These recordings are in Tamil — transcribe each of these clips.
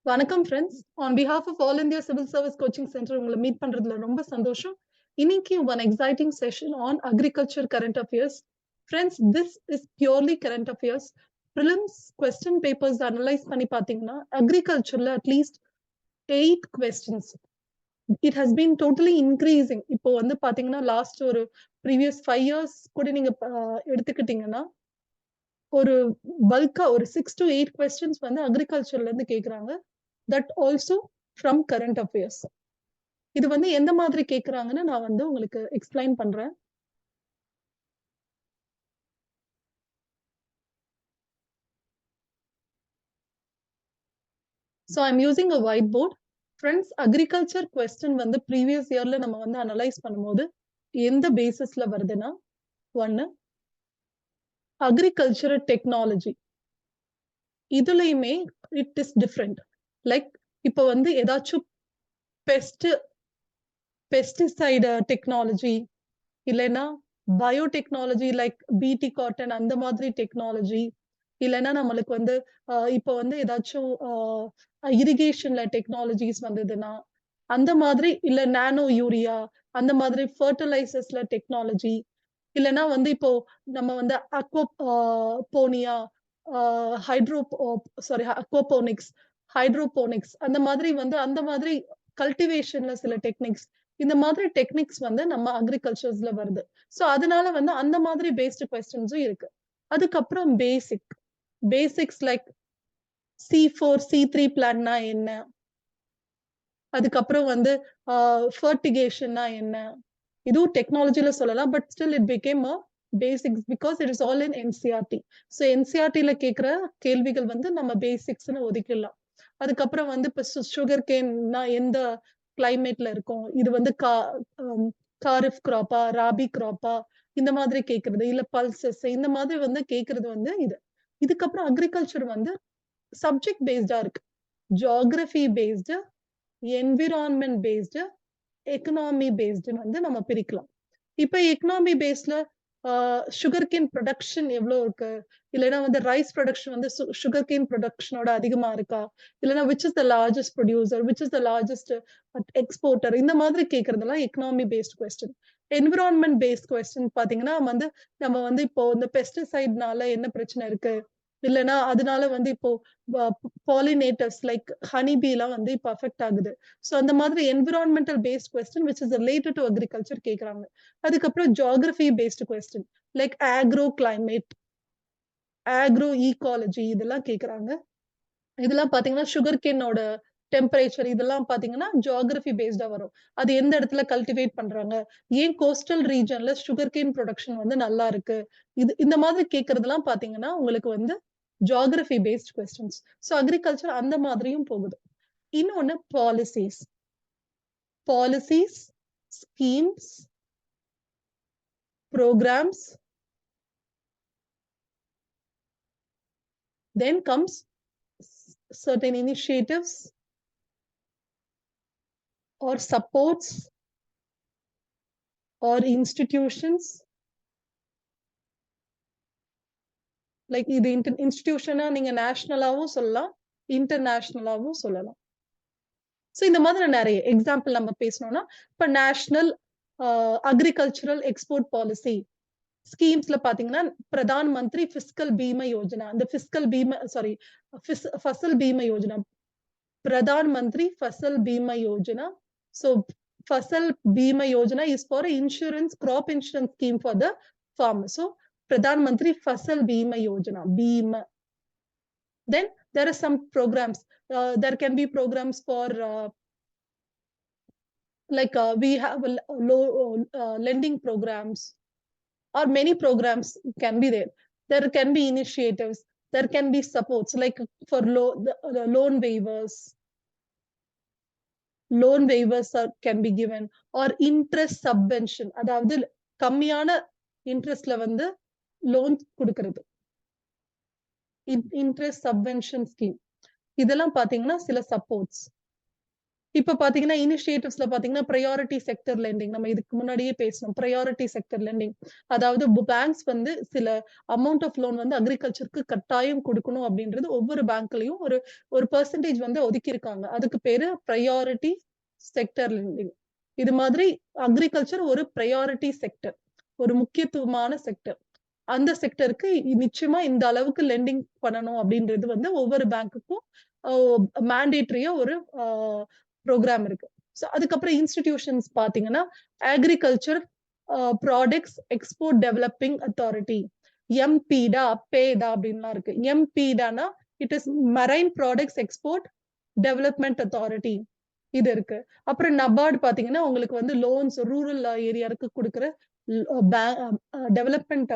வணக்கம் friends. On behalf of all India civil service coaching centre உங்களை மீட் பண்றதுல ரொம்ப சந்தோஷம். இன்னைக்கு one exciting session on agriculture current affairs. Friends, this is purely current affairs. Prelims question papers analyse பண்ணி பார்த்தீங்கன்னா அக்ரிகல்ச்சர்ல at least 8 questions. It has been totally increasing. இப்போ வந்து பாத்தீங்கன்னா லாஸ்ட் ஒரு ப்ரீவியஸ் 5 இயர்ஸ் கூட நீங்க எடுத்துக்கிட்டீங்கன்னா ஒரு பல்கா ஒரு 6 to 8 கொஸ்டின்ஸ் வந்து அக்ரிகல்ச்சர்ல இருந்து கேக்குறாங்க. That also from current affairs. இது வந்து எந்த மாதிரி கேக்குறாங்கன்னு நான் வந்து உங்களுக்கு எக்ஸ்பிளைன் பண்றேன். So I'm using a whiteboard. Friends, agriculture question வந்து ப்ரீவியஸ் இயர்ல நம்ம வந்து அனலைஸ் பண்ணும்போது எந்த பேசிஸ்ல வருதுன்னா, ஒன்னு அக்ரிகல்ச்சர் டெக்னாலஜி. இதுலயுமே இட் இஸ் டிஃப்ரெண்ட். லைக் இப்போ வந்து ஏதாச்சும் பெஸ்டிசைடு டெக்னாலஜி இல்லைன்னா பயோடெக்னாலஜி லைக் பிடி காட்டன் அந்த மாதிரி டெக்னாலஜி இல்லைன்னா நம்மளுக்கு வந்து இப்போ வந்து ஏதாச்சும் இரிகேஷன்ல டெக்னாலஜிஸ் வந்ததுன்னா அந்த மாதிரி இல்ல நானோ யூரியா அந்த மாதிரி ஃபர்டிலைசர்ஸ்ல டெக்னாலஜி இல்லைன்னா வந்து இப்போ நம்ம வந்து அக்வோபோனியா ஹைட்ரோ சாரி அக்வோபோனிக்ஸ் ஹைட்ரோபோனிக்ஸ் அந்த மாதிரி வந்து அந்த மாதிரி கல்டிவேஷன்ல சில டெக்னிக்ஸ் இந்த மாதிரி டெக்னிக்ஸ் வந்து நம்ம அக்ரிகல்ச்சர்ஸ்ல வருது. சோ அதனால வந்து அந்த மாதிரி பேஸ்டு கொஸ்டின்ஸும் இருக்கு. அதுக்கப்புறம் பேசிக்ஸ் லைக் C4 C3 பிளான்னா என்ன, அதுக்கப்புறம் வந்து ஃபர்டிகேஷன்னா என்ன, இதுவும் டெக்னாலஜில சொல்லலாம். But still it became a basics because it is all in NCERT. So என்சிஆர்டில கேட்கிற கேள்விகள் வந்து நம்ம பேசிக்ஸ்னு ஒதுக்கிடலாம். அதுக்கப்புறம் வந்து இப்ப சுகர் கேன்னா எந்த கிளைமேட்ல இருக்கும், இது வந்து காரிஃப் கிராப்பா ராபி கிராப்பா இந்த மாதிரி கேட்கறது இல்ல பல்சஸ் இந்த மாதிரி வந்து கேட்கறது வந்து இதுக்கப்புறம் அக்ரிகல்ச்சர் வந்து சப்ஜெக்ட் பேஸ்டா இருக்கு. Geography based, environment based, economy பேஸ்டுன்னு வந்து நம்ம பிரிக்கலாம். இப்ப எக்கனாமி பேஸ்ல சுகர் கேன் ப்ரொடக்ஷன் எவ்வளவு இருக்கு, இல்லைன்னா வந்து ரைஸ் ப்ரொடக்ஷன் வந்து சுகர் கேன் ப்ரொடக்ஷனோட அதிகமா இருக்கா, இல்லைன்னா which is the largest producer, which is the largest exporter, இந்த மாதிரி கேட்கறதெல்லாம் economy based question. Environment based question பாத்தீங்கன்னா வந்து நம்ம வந்து இப்போ இந்த பெஸ்டிசைட்னால என்ன பிரச்சனை இருக்கு, இல்லைன்னா அதனால வந்து இப்போ பாலினேட்டர்ஸ் லைக் ஹனிபி எல்லாம் வந்து இப்போ அஃபெக்ட் ஆகுது. சோ அந்த மாதிரி environmental based question which is related to agriculture கேக்குறாங்க. அதுக்கப்புறம் geography based question like agro climate, agro ecology இதெல்லாம் கேக்குறாங்க. இதெல்லாம் பாத்தீங்கன்னா சுகர் கேனோட டெம்பரேச்சர் இதெல்லாம் பாத்தீங்கன்னா ஜியோகிரபி பேஸ்டா வரும். அது எந்த இடத்துல கல்டிவேட் பண்றாங்க, ஏன் கோஸ்டல் ரீஜன்ல சுகர் கேன் ப்ரொடக்ஷன் வந்து நல்லா இருக்கு, இந்த மாதிரி கேக்குறதெல்லாம் பாத்தீங்கன்னா உங்களுக்கு வந்து geography paste questions. So agriculture அந்த மாதிரியும் போகுது. இன்னொன்னு policies, schemes, programs, then comes certain initiatives or supports or institutions. Like இது இன்ஸ்டிடியூஷனா நீங்க நேஷனலாவும் சொல்லலாம், இன்டர்நேஷனலாவும் சொல்லலாம். சோ இந்த மாதிரி நிறைய எக்ஸாம்பிள் நம்ம பேசணும்னா இப்ப நேஷனல் அக்ரிகல்ச்சரல் எக்ஸ்போர்ட் பாலிசி ஸ்கீம்ஸ்ல பாத்தீங்கன்னா பிரதான் மந்திரி பிஸ்கல் பீமா யோஜனா, இந்த fiscal Bima sorry Fasal Bima Yojana, Pradhan Mantri Fasal Bima Yojana. So Fasal Bima Yojana is for insurance, crop insurance scheme for the farmer. So Pradhan Mantri Fasal Bima Yojana, Bima. Then there are some programs. There can be programs for like we have low lending programs or many programs can be there. There can be initiatives. There can be supports like for the loan waivers. Loan waivers can be given or interest subvention. அதாவது கம்மியான இன்ட்ரெஸ்ட்ல வந்து லோன் கொடுக்கிறது, இன்ட்ரெஸ்ட் சப்வென்ஷன் ஸ்கீம். இதெல்லாம் பாத்தீங்கன்னா சில சப்போர்ட்ஸ். இப்ப பாத்தீங்கன்னா, இனிஷியேட்டிவ்ஸ்ல பாத்தீங்கன்னா, பிரையாரிட்டி செக்டர் லெண்டிங். நம்ம இதுக்கு முன்னாடியே பேசினோம். Priority sector lending. அதாவது பேங்க்ஸ் வந்து சில அமௌண்ட் ஆஃப் லோன் வந்து அக்ரிகல்ச்சருக்கு கட்டாயம் குடுக்கணும் அப்படின்றது ஒவ்வொரு பேங்க்லயும் ஒரு ஒரு பெர்சன்டேஜ் வந்து ஒதுக்கியிருக்காங்க. அதுக்கு பேரு பிரையாரிட்டி செக்டர் லெண்டிங். இது மாதிரி அக்ரிகல்ச்சர் ஒரு பிரையாரிட்டி செக்டர். ஒரு முக்கியத்துவமான செக்டர். அந்த செக்டருக்கு நிச்சயமா இந்த அளவுக்கு லெண்டிங் பண்ணணும் அப்படின்றது வந்து ஒவ்வொரு பேங்க்குக்கும் அ மேண்டேட்டரியா ஒரு அ புரோகிராம் இருக்கு. சோ அதுக்கப்புறம் இன்ஸ்டிடியூஷன்ஸ் பார்த்தீங்கன்னா, agriculture products export developing authority. MPEDA, பேடா அப்படின்லாம் இருக்கு. எம்பிடான்னா it is marine products export development authority. இது இருக்கு. அப்புறம் நபார்ட் பார்த்தீங்கன்னா, உங்களுக்கு வந்து லோன்ஸ் ரூரல் ஏரியாவுக்கு குடுக்குற ல் பே டெவலப்மென்ட்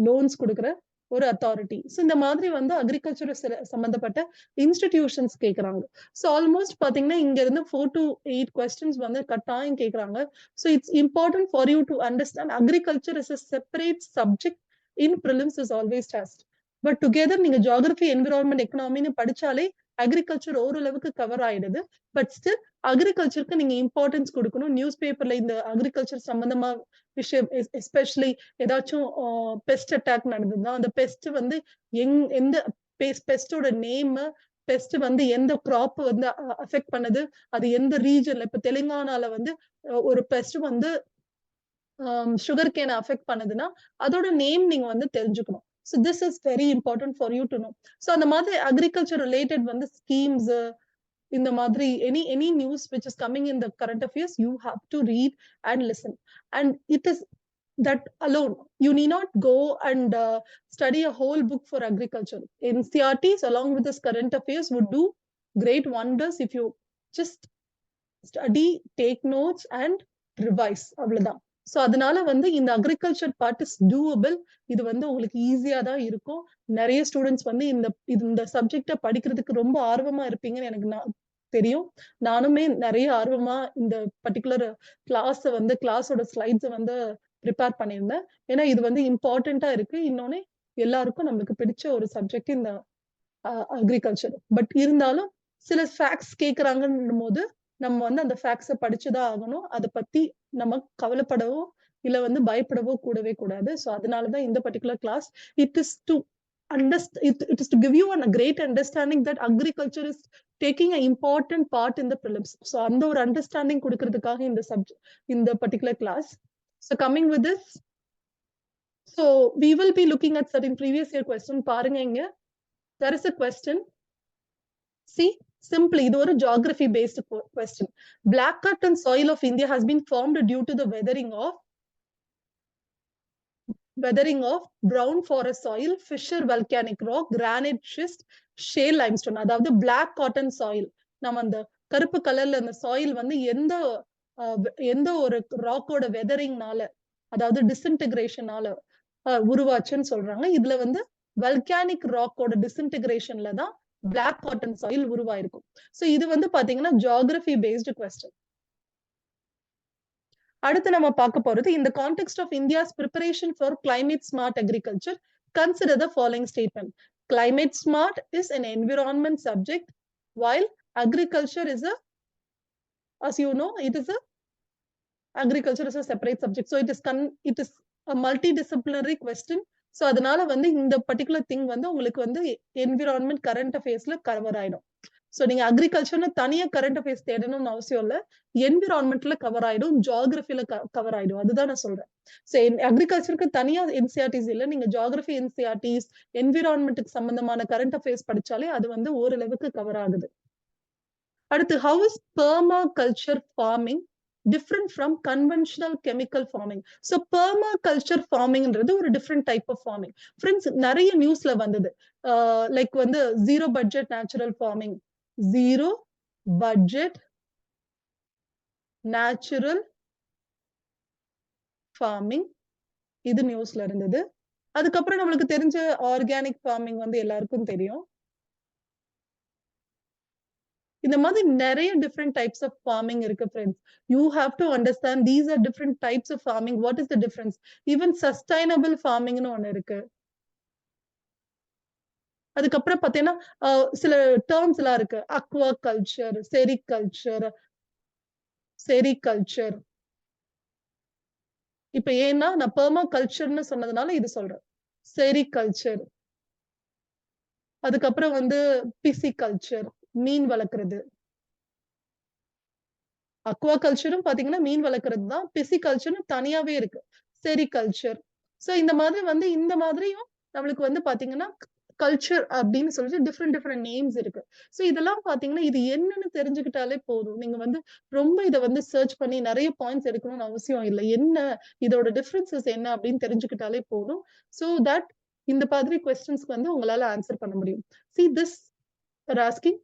லோன்ஸ் குடுக்குற ஒரு அத்தாரிட்டி. சோ இந்த மாதிரி வந்து அக்ரிகல்ச்சர் சம்பந்தப்பட்ட இன்ஸ்டிடியூஷன்ஸ் கேட்கறாங்க. சோ ஆல்மோஸ்ட் பார்த்தீங்கன்னா, இங்க இருந்து 4 டூ 8 கொஸ்டின்ஸ் வந்து கட்டாயம் கேட்கறாங்க. So it's important for you to understand agriculture is a separate subject in prelims is always test. But together நீங்க ஜியோகிராபி, என்விரான்மென்ட், எக்கனாமின்னு படிச்சாலே அக்ரிகல்ச்சர் ஓரளவுக்கு கவர் ஆயிடுது. பட் ஸ்டில் அக்ரிகல்ச்சருக்கு நீங்க இம்பார்ட்டன்ஸ் குடுக்கணும். நியூஸ் பேப்பர்ல இந்த அக்ரிகல்ச்சர் சம்பந்தமா விஷயம் எஸ்பெஷலி ஏதாச்சும் பெஸ்ட் அட்டாக் நடந்ததுன்னா, அந்த பெஸ்ட் வந்து எந்த பெஸ்ட்டோட நேமு, பெஸ்ட் வந்து எந்த கிராப் வந்து அஃபெக்ட் பண்ணுது, அது எந்த ரீஜன்ல இப்ப தெலுங்கானால வந்து ஒரு பெஸ்ட் வந்து சுகர் கேன அஃபெக்ட் பண்ணுதுன்னா, அதோட நேம் நீங்க வந்து தெரிஞ்சுக்கணும். So this is very important for you to know. So அந்த மாதிரி அக்ரிகல்ச்சர் ரிலேட்டட் வந்து ஸ்கீம்ஸ் இந்த மாதிரி any news which is coming in the current affairs, you have to read and listen. And it is that alone. You need not go and study a whole book for agriculture. NCRTs along with this current affairs would do great wonders if you just study, take notes and revise அவ்வளவுதான். சோ அதனால வந்து இந்த அக்ரிகல்ச்சர் பார்ட் இஸ் டூவபிள். இது வந்து உங்களுக்கு ஈஸியா தான் இருக்கும். நெறைய ஸ்டூடண்ட்ஸ் வந்து இந்த சப்ஜெக்ட்ட படிக்கிறதுக்கு ரொம்ப ஆர்வமா இருப்பீங்கன்னு எனக்கு தெரியும். நானுமே நெறைய ஆர்வமா இந்த பர்ட்டிகுலர் கிளாஸோட ஸ்லைட்ஸ வந்து பிரிப்பேர் பண்ணியிருந்தேன். ஏன்னா இது வந்து இம்பார்ட்டன்ட்டா இருக்கு. இன்னொன்னு எல்லாருக்கும் நம்மளுக்கு பிடிச்ச ஒரு சப்ஜெக்ட் இந்த அக்ரிகல்ச்சர். பட் இருந்தாலும் சில ஃபேக்ட்ஸ் கேட்கறாங்கன்னும்போது, நம்ம வந்து அந்த ஃபேக்ட்ஸ படிச்சு தான் ஆகணும். அத பத்தி நம்ம கவலைப்படவோ, இல்ல வந்து பயப்படவோ கூடவே கூடாது. சோ அதனால தான் இந்த particular class. It is to it is to give you a great understanding that agriculture is taking an important part in the prelims. So அந்த ஒரு அண்டர்ஸ்டாண்டிங் குடுக்கிறதுக்காக இந்த particular class. So coming with this, so we will be looking at certain previous year question. பாருங்க இங்க. There is a question. See, simply, இது ஒரு geography based question. Black cotton soil of India has been formed due to the weathering of brown forest soil, fissure volcanic rock, granite schist, shale limestone. அதாவது black cotton soil. நம்ம அந்த கருப்பு கலர்ல அந்த சாயில் வந்து எந்த ஒரு ராக்கோட வெதரிங்னால, அதாவது டிஸ்இன்டகிரேஷனால உருவாச்சுன்னு சொல்றாங்க. இதுல வந்து வல்கானிக் ராக்கோட டிஸ்இன்டகிரேஷன்ல தான் பிளாக் காட்டன் சாயில் உருவாயிருக்கும். சோ இது வந்து பாத்தீங்கன்னா ஜியோகிராபி பேஸ்டு கொஸ்டின். அடுத்து நம்ம பார்க்க போறது இந்த context of India's preparation for climate smart agriculture. Consider the following statement. Climate smart is an environment subject, while agriculture is as you know, agriculture is a separate subject. So it is a multidisciplinary question. So அதனால வந்து இந்த பர்ட்டிகுலர் திங் வந்து உங்களுக்கு வந்து என்விரான்மெண்ட் கரண்ட் அஃபேர்ஸ்ல கவர் ஆயிடும். சோ நீங்க அக்ரிகல்ச்சர்னு தனியா கரண்ட் அஃபேர்ஸ் தேடணும்னு அவசியம் இல்ல. என்விரான்மெண்ட்ல கவர் ஆயிடும், ஜியோகிராபில கவர் ஆயிடும். அதுதான் நான் சொல்றேன். சோ அக்ரிகல்ச்சருக்கு தனியா என்சிஆர்டிஸ் இல்ல. நீங்க ஜியோகிராபி என்சிஆர்டிஸ், என்விரான்மெண்ட்டுக்கு சம்பந்தமான கரண்ட் அஃபேர்ஸ் படிச்சாலே அது வந்து ஓரளவுக்கு கவர் ஆகுது. அடுத்து, how is permaculture farming different from conventional chemical farming? So permaculture farmingன்றது ஒரு different type of farming. Friends, நிறைய நியூஸ்ல வந்தது. லைக் வந்து zero budget natural farming, zero budget natural farming, இது நியூஸ்ல இருந்தது. அதுக்கப்புறம் நம்மளுக்கு தெரிஞ்ச ஆர்கானிக் ஃபார்மிங் வந்து எல்லாருக்கும் தெரியும். இந்த மாதிரி நிறைய டிஃப்ரெண்ட் டைப்ஸ் ஆஃப் ஃபார்மிங் இருக்கு friends. You have to understand these are different types of farming. What is the difference? Even sustainable ஃபார்மிங்னு ஒண்ணு இருக்கு. அதுக்கப்புறம் பாத்தீங்கன்னா சில டேர்ம்ஸ் எல்லாம் இருக்கு. Aquaculture, sericulture, sericulture. இப்ப ஏன்னா நான் பெர்மா கல்ச்சர்ன்னு சொன்னதுனால இது சொல்றேன். செரிகல்ச்சர். அதுக்கப்புறம் வந்து பிசிகல்ச்சர், மீன் வளர்க்கறது. அக்வா கல்ச்சரும் பாத்தீங்கன்னா மீன் வளர்க்கறது தான். பிசிகல்ச்சர்னு தனியாவே இருக்கு. செரிகல்ச்சர். சோ இந்த மாதிரி வந்து இந்த மாதிரியும் நம்மளுக்கு வந்து பாத்தீங்கன்னா கல்ச்சர் அப்படின்னு சொல்லிட்டு டிஃபரெண்ட் டிஃபரெண்ட் நேம்ஸ் இருக்கு. சோ இதெல்லாம் பாத்தீங்கன்னா இது என்னன்னு தெரிஞ்சுக்கிட்டாலே போதும். நீங்க வந்து ரொம்ப இத வந்து சர்ச் பண்ணி நெறைய பாயிண்ட்ஸ் எடுக்கணும்னு அவசியம் இல்ல. என்ன இதோட டிஃபரன்ஸஸ் என்ன அப்படின்னு தெரிஞ்சுக்கிட்டாலே போதும். சோ தட் இந்த மாதிரி கொஸ்டின்ஸ்க்கு வந்து உங்களால ஆன்சர் பண்ண முடியும். See this are asking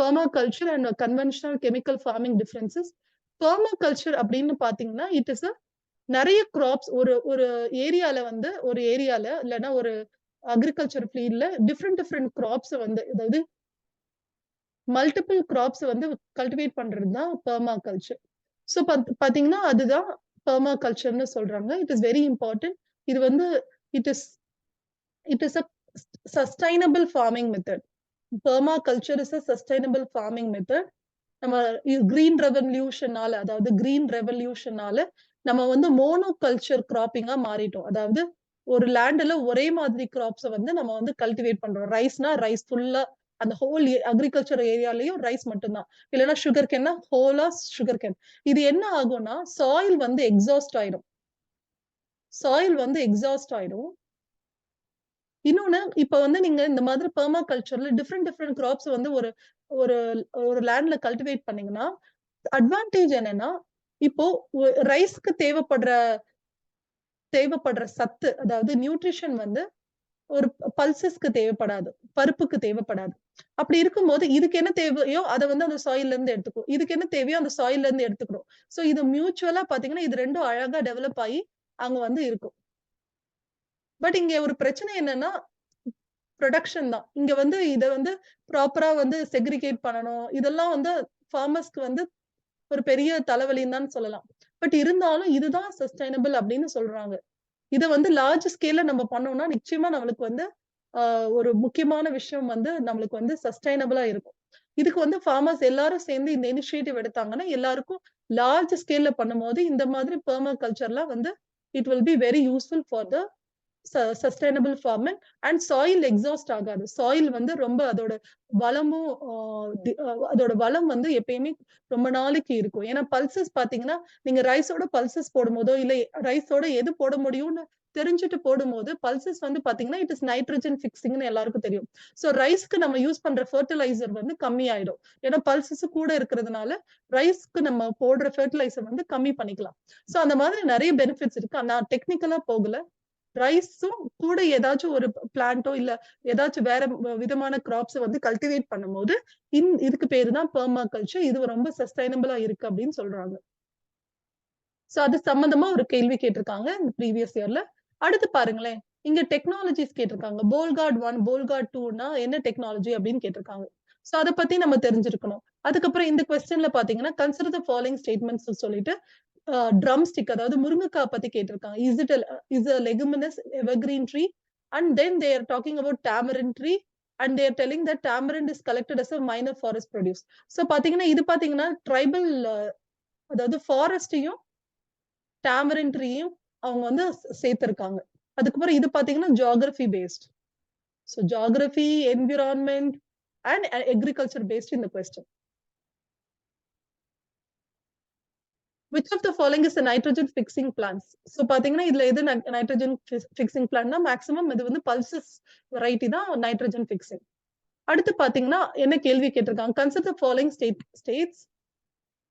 permaculture and conventional chemical farming differences. Permaculture அப்படின்னு பாத்தீங்கன்னா, இட் இஸ் நெறைய கிராப்ஸ் ஒரு ஒரு ஏரியால வந்து ஒரு ஏரியால இல்லன்னா ஒரு அக்ரிகல்ச்சர் ஃபீல்ட்ல டிஃபரெண்ட் டிஃபரெண்ட் கிராப்ஸ் வந்து அதாவது மல்டிபிள் கிராப்ஸ் வந்து கல்டிவேட் பண்றது தான் பெர்மாகல்ச்சர். சோ பாத்தீங்கன்னா, அதுதான் பெர்மாகல்ச்சர்ன்னு சொல்றாங்க. It is very important. இது வந்து it is it is a sustainable farming method. Permaculture is a sustainable farming method. நம்ம கிரீன் ரெவல்யூஷனால அதாவது கிரீன் ரெவல்யூஷனால நம்ம வந்து மோனோ கல்ச்சர் கிராப்பிங்கா மாறிட்டோம். அதாவது ஒரு லேண்ட்ல ஒரே மாதிரி கிராப்ஸ வந்து நம்ம வந்து கல்டிவேட் பண்றோம். ரைஸ்னா ரைஸ் ஃபுல்லா அந்த ஹோல் அக்ரிகல்ச்சர் ஏரியாலயும் ரைஸ் மட்டும் தான். இல்லன்னா சுகர் கேன்னா ஹோலா சுகர் கேன். இது என்ன ஆகும்னா சாயில் வந்து எக்ஸாஸ்ட் ஆயிடும். சாயில் வந்து எக்ஸாஸ்ட் ஆயிடும். இன்னொன்னு, இப்ப வந்து நீங்க இந்த மாதிரி பெர்மா கல்ச்சர்ல டிஃபரெண்ட் டிஃபரெண்ட் கிராப்ஸ் வந்து ஒரு ஒரு ஒரு லேண்ட்ல கல்டிவேட் பண்ணீங்கன்னா, அட்வான்டேஜ் என்னன்னா, இப்போ ரைஸ்க்கு தேவைப்படுற சத்து, அதாவது நியூட்ரிஷன் வந்து ஒரு பல்சஸ்க்கு தேவைப்படாது. பருப்புக்கு தேவைப்படாது. அப்படி இருக்கும்போது, இதுக்கு என்ன தேவையோ, அத வந்து அந்த சாயில்ல இருந்து எடுத்துக்கும். இதுக்கு என்ன தேவையோ, அந்த சாயில்ல இருந்து எடுத்துக்கிறோம். சோ இது மியூச்சுவலா பாத்தீங்கன்னா, இது 2ம் அழகா டெவலப் ஆயி அங்க வந்து இருக்கும். பட் இங்க ஒரு பிரச்சனை என்னன்னா, புரொடக்ஷன் தான். இங்க வந்து இத வந்து ப்ராப்பரா வந்து செக்ரிகேட் பண்ணணும். இதெல்லாம் வந்து ஃபார்மர்ஸ்க்கு வந்து ஒரு பெரிய தலைவலின்னு தான் சொல்லலாம். பட் இருந்தாலும் இதுதான் சஸ்டைனபிள் அப்படின்னு சொல்றாங்க. இத வந்து லார்ஜ் ஸ்கேல்ல நம்ம பண்ணோம்னா, நிச்சயமா நம்மளுக்கு வந்து அ ஒரு முக்கியமான விஷயம் வந்து நம்மளுக்கு வந்து சஸ்டைனபிளா இருக்கும். இதுக்கு வந்து ஃபார்மர்ஸ் எல்லாரும் சேர்ந்து இந்த இனிஷியேட்டிவ் எடுத்தாங்கன்னா, எல்லாருக்கும் லார்ஜ் ஸ்கேல்ல பண்ணும்போது, இந்த மாதிரி பெர்மா கல்ச்சர்லாம் வந்து it will be very useful for the sustainable farming and soil exhaust ஆகாது. சாயில் வந்து ரொம்ப அதோட வளமும் அதோட வளம் வந்து எப்பயுமே ரொம்ப நாளைக்கு இருக்கும். ஏன்னா பல்சஸ் பாத்தீங்கன்னா, நீங்க ரைஸோட பல்சஸ் போடும்போதோ, இல்ல ரைஸோட எது போட முடியும்னு தெரிஞ்சுட்டு போடும்போது, பல்சஸ் வந்து பாத்தீங்கன்னா, இட் இஸ் நைட்ரஜன் ஃபிக்ஸிங்ன்னு எல்லாருக்கும் தெரியும். சோ ரைஸ்க்கு நம்ம யூஸ் பண்ற ஃபெர்டிலைசர் வந்து கம்மியாயிடும். ஏன்னா பல்சஸ் கூட இருக்கிறதுனால, ரைஸ்க்கு நம்ம போடுற ஃபெர்டிலைசர் வந்து கம்மி பண்ணிக்கலாம். சோ அந்த மாதிரி நெறைய பெனிஃபிட்ஸ் இருக்கு. நான் டெக்னிக்கலா போகல. ரைஸும் கூட ஏதாச்சும் ஒரு பிளான்ட்டோ இல்ல ஏதாச்சும் வேற விதமான கிராப்ஸ் வந்து கல்டிவேட் பண்ணும்போது, இதுக்கு பேரு தான் பெர்மா கல்ச்சர். இது ரொம்ப சஸ்டைனபிளா இருக்கு அப்படின்னு சொல்றாங்க. சோ அது சம்பந்தமா ஒரு கேள்வி கேட்டிருக்காங்க இந்த ப்ரீவியஸ் இயர்ல. அடுத்து பாருங்களேன். இங்க டெக்னாலஜிஸ் கேட்டிருக்காங்க. போல்கார்ட் 1, போல்கார்ட் 2ன்னா என்ன டெக்னாலஜி அப்படின்னு கேட்டிருக்காங்க. சோ அத பத்தி நம்ம தெரிஞ்சிருக்கணும். அதுக்கப்புறம் இந்த கொஸ்டின்ல பாத்தீங்கன்னா, கன்சிடர் த ஃபாலோயிங் ஸ்டேட்மெண்ட்ஸ் சொல்லிட்டு ட்ரம் ஸ்டிக் அதாவது முருங்கைக்காய் பத்தி கேட்டிருக்காங்க. Is a leguminous evergreen tree? And then they are talking about tamarind tree and they are telling that tamarind is collected as a minor forest produce. So பாத்தீங்கன்னா, இது பாத்தீங்கன்னா ட்ரைபல் அதாவது ஃபாரஸ்ட்டையும், tamarind ட்ரீயும் அவங்க வந்து சேர்த்திருக்காங்க. அதுக்கப்புறம் இது பாத்தீங்கன்னா geography based. So geography, environment and agriculture based in the question. Which of the following is a nitrogen fixing plants? So பாத்தீங்கன்னா, இதுல எது nitrogen fixing plantனா மேக்ஸிமம் இது வந்து பல்சஸ் வெரைட்டி தான் நைட்ரஜன் ஃபிக்ஸிங். அடுத்து பாத்தீங்கன்னா, என்ன கேள்வி கேட்டிருக்காங்க? Consider the following states.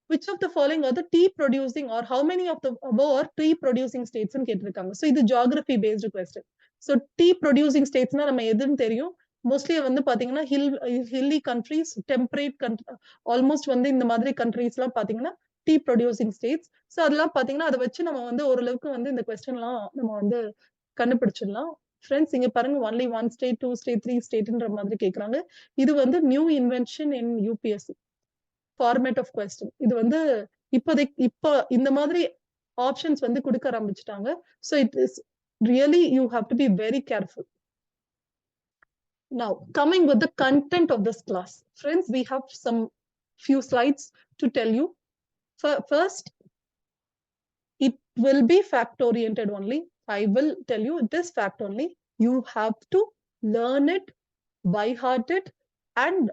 Which of the following are the tea producing or how many of the above are tea producing states ன்னு கேட்டிருக்காங்க. So இது geography based question. So tea producing statesனா நம்ம எதுன்னு தெரியும். மோஸ்ட்லி வந்து பாத்தீங்கன்னா, hilly countries, temperate ஆல்மோஸ்ட் வந்து இந்த மாதிரி கண்ட்ரீஸ்லாம் பாத்தீங்கன்னா, டீ ப்ரொடியூசிங் ஸ்டேட்ஸ். சோ அதெல்லாம் பாத்தீங்கன்னா, அத வச்சு நம்ம வந்து ஓரளவுக்கு வந்து இந்த கொஸ்டின்லாம் நம்ம வந்து கண்டுபிடிச்சிடலாம். ஃபிரெண்ட்ஸ் இங்க பாருங்க ஒன்லி 1 ஸ்டேட், 2 ஸ்டேட், 3 ஸ்டேட்ன்ற மாதிரி கேட்கறாங்க. இது வந்து new invention in UPSC. Format of question. இது வந்து இப்ப இந்த மாதிரி ஆப்ஷன்ஸ் வந்து குடுக்க ஆரம்பிச்சுட்டாங்க. So it is really you have to be very careful. Now, coming with the content of this class. Friends, we have some few slides to tell you. First, it will be fact oriented only. I will tell you it is fact only. You have to learn it, by heart it, and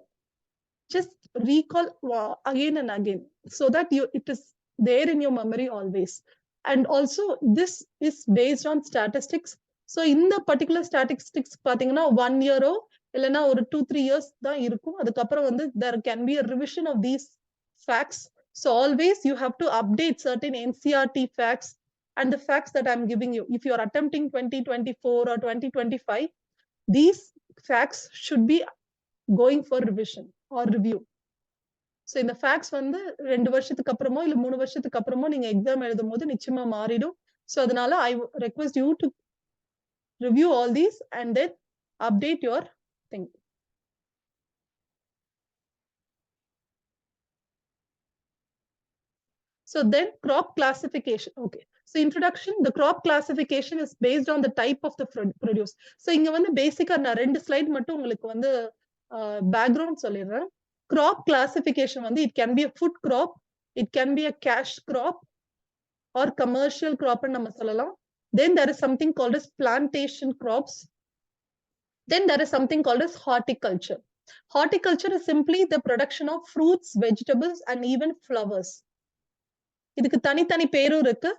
just recall again and again so that it is there in your memory always. And also this is based on statistics. So in the particular statistics பாத்தீங்கன்னா 1 year இல்லைன்னா ஒரு 2-3 years தான் இருக்கும். அதுக்கப்புறம் வந்து there can be a revision of these facts. So always you have to update certain NCRT facts and the facts that I'm giving you. If you are attempting 2024 or 2025, these facts should be going for revision or review. So இந்த ஃபேக்ட்ஸ் வந்து 2 வருஷத்துக்கு அப்புறமோ இல்ல 3 வருஷத்துக்கு அப்புறமோ நீங்க எக்ஸாம் எழுதும்போது நிச்சயமா மாறிடும். So அதனால I request you to review all these and then update your thing. So then crop classification. Okay. So introduction, the crop classification is based on the type of the produce. So இங்க வந்து பேசிக்கா நான் 2 ஸ்லைட் மட்டும் உங்களுக்கு வந்து பேக்ரவுண்ட் சொல்லிடுறேன். Crop classification வந்து it can be a food crop, it can be a cash crop or commercial crop ன்னு நம்ம சொல்லலாம். Then there is something called as plantation crops. Then there is something called as horticulture. Horticulture is simply the production of fruits, vegetables and even flowers. இதுக்கு தனித்தனி பேரும் இருக்கு.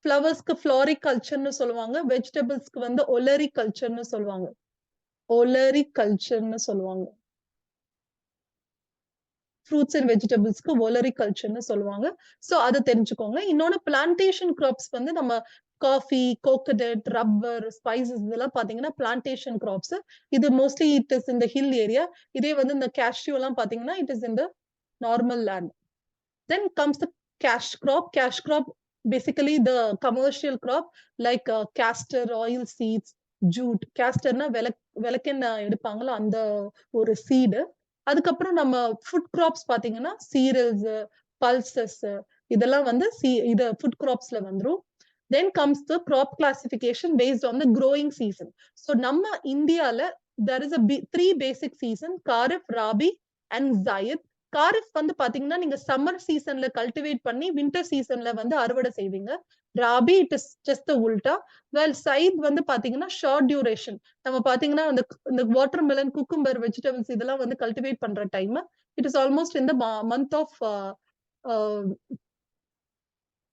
ஃப்ளவர்ஸ்க்கு ஃப்ளோரிகல்ச்சர்னு சொல்லுவாங்க, வெஜிடபிள்ஸ்க்கு வந்து ஒலரிகல்ச்சர்னு சொல்லுவாங்க. ஒலரிகல்ச்சர்னு சொல்லுவாங்க. ஃப்ரூட்ஸ் அண்ட் வெஜிடபிள்ஸ்க்கு ஒலரிகல்ச்சர்னு சொல்லுவாங்க. ஸோ அதை தெரிஞ்சுக்கோங்க. இன்னொன்று பிளான்டேஷன் கிராப்ஸ் வந்து நம்ம காஃபி, கோகனட், ரப்பர், ஸ்பைசஸ் இதெல்லாம் பாத்தீங்கன்னா பிளான்டேஷன் கிராப்ஸ். இது மோஸ்ட்லி இட் இஸ் இந்த ஹில் ஏரியா. இதே வந்து இந்த கேஷ்யூ எல்லாம் பாத்தீங்கன்னா it is in the normal land. Then comes the cash crop. Cash crop, basically the commercial crop like castor oil seeds, jute. Castorனா விளக்கெண்ண எடுப்பாங்களா அந்த ஒரு சீடு. அதுக்கப்புறம் நம்ம ஃபுட் கிராப்ஸ் பாத்தீங்கன்னா சீரியல்ஸ், பல்சஸ் இதெல்லாம் வந்து இது ஃபுட் கிராப்ஸ்ல வந்துரும். Then comes the crop classification based on the growing season. So நம்ம இந்தியால there is a 3 basic season, Kharif, Rabi and Zaid. Kharif வந்து பாத்தீங்கன்னா நீங்க சம்மர் சீசன்ல கல்டிவேட் பண்ணி வின்டர் சீசன்ல வந்து அறுவடை செய்வீங்க. Rabi it is just the உல்டா. வெல் சைட் வந்து பாத்தீங்கன்னா ஷார்ட் டியூரேஷன். நம்ம பாத்தீங்கன்னா இந்த வாட்டர் மெலன், குக்கும்பர், வெஜிடபிள்ஸ் இதெல்லாம் வந்து கல்டிவேட் பண்ற time it is almost in the month of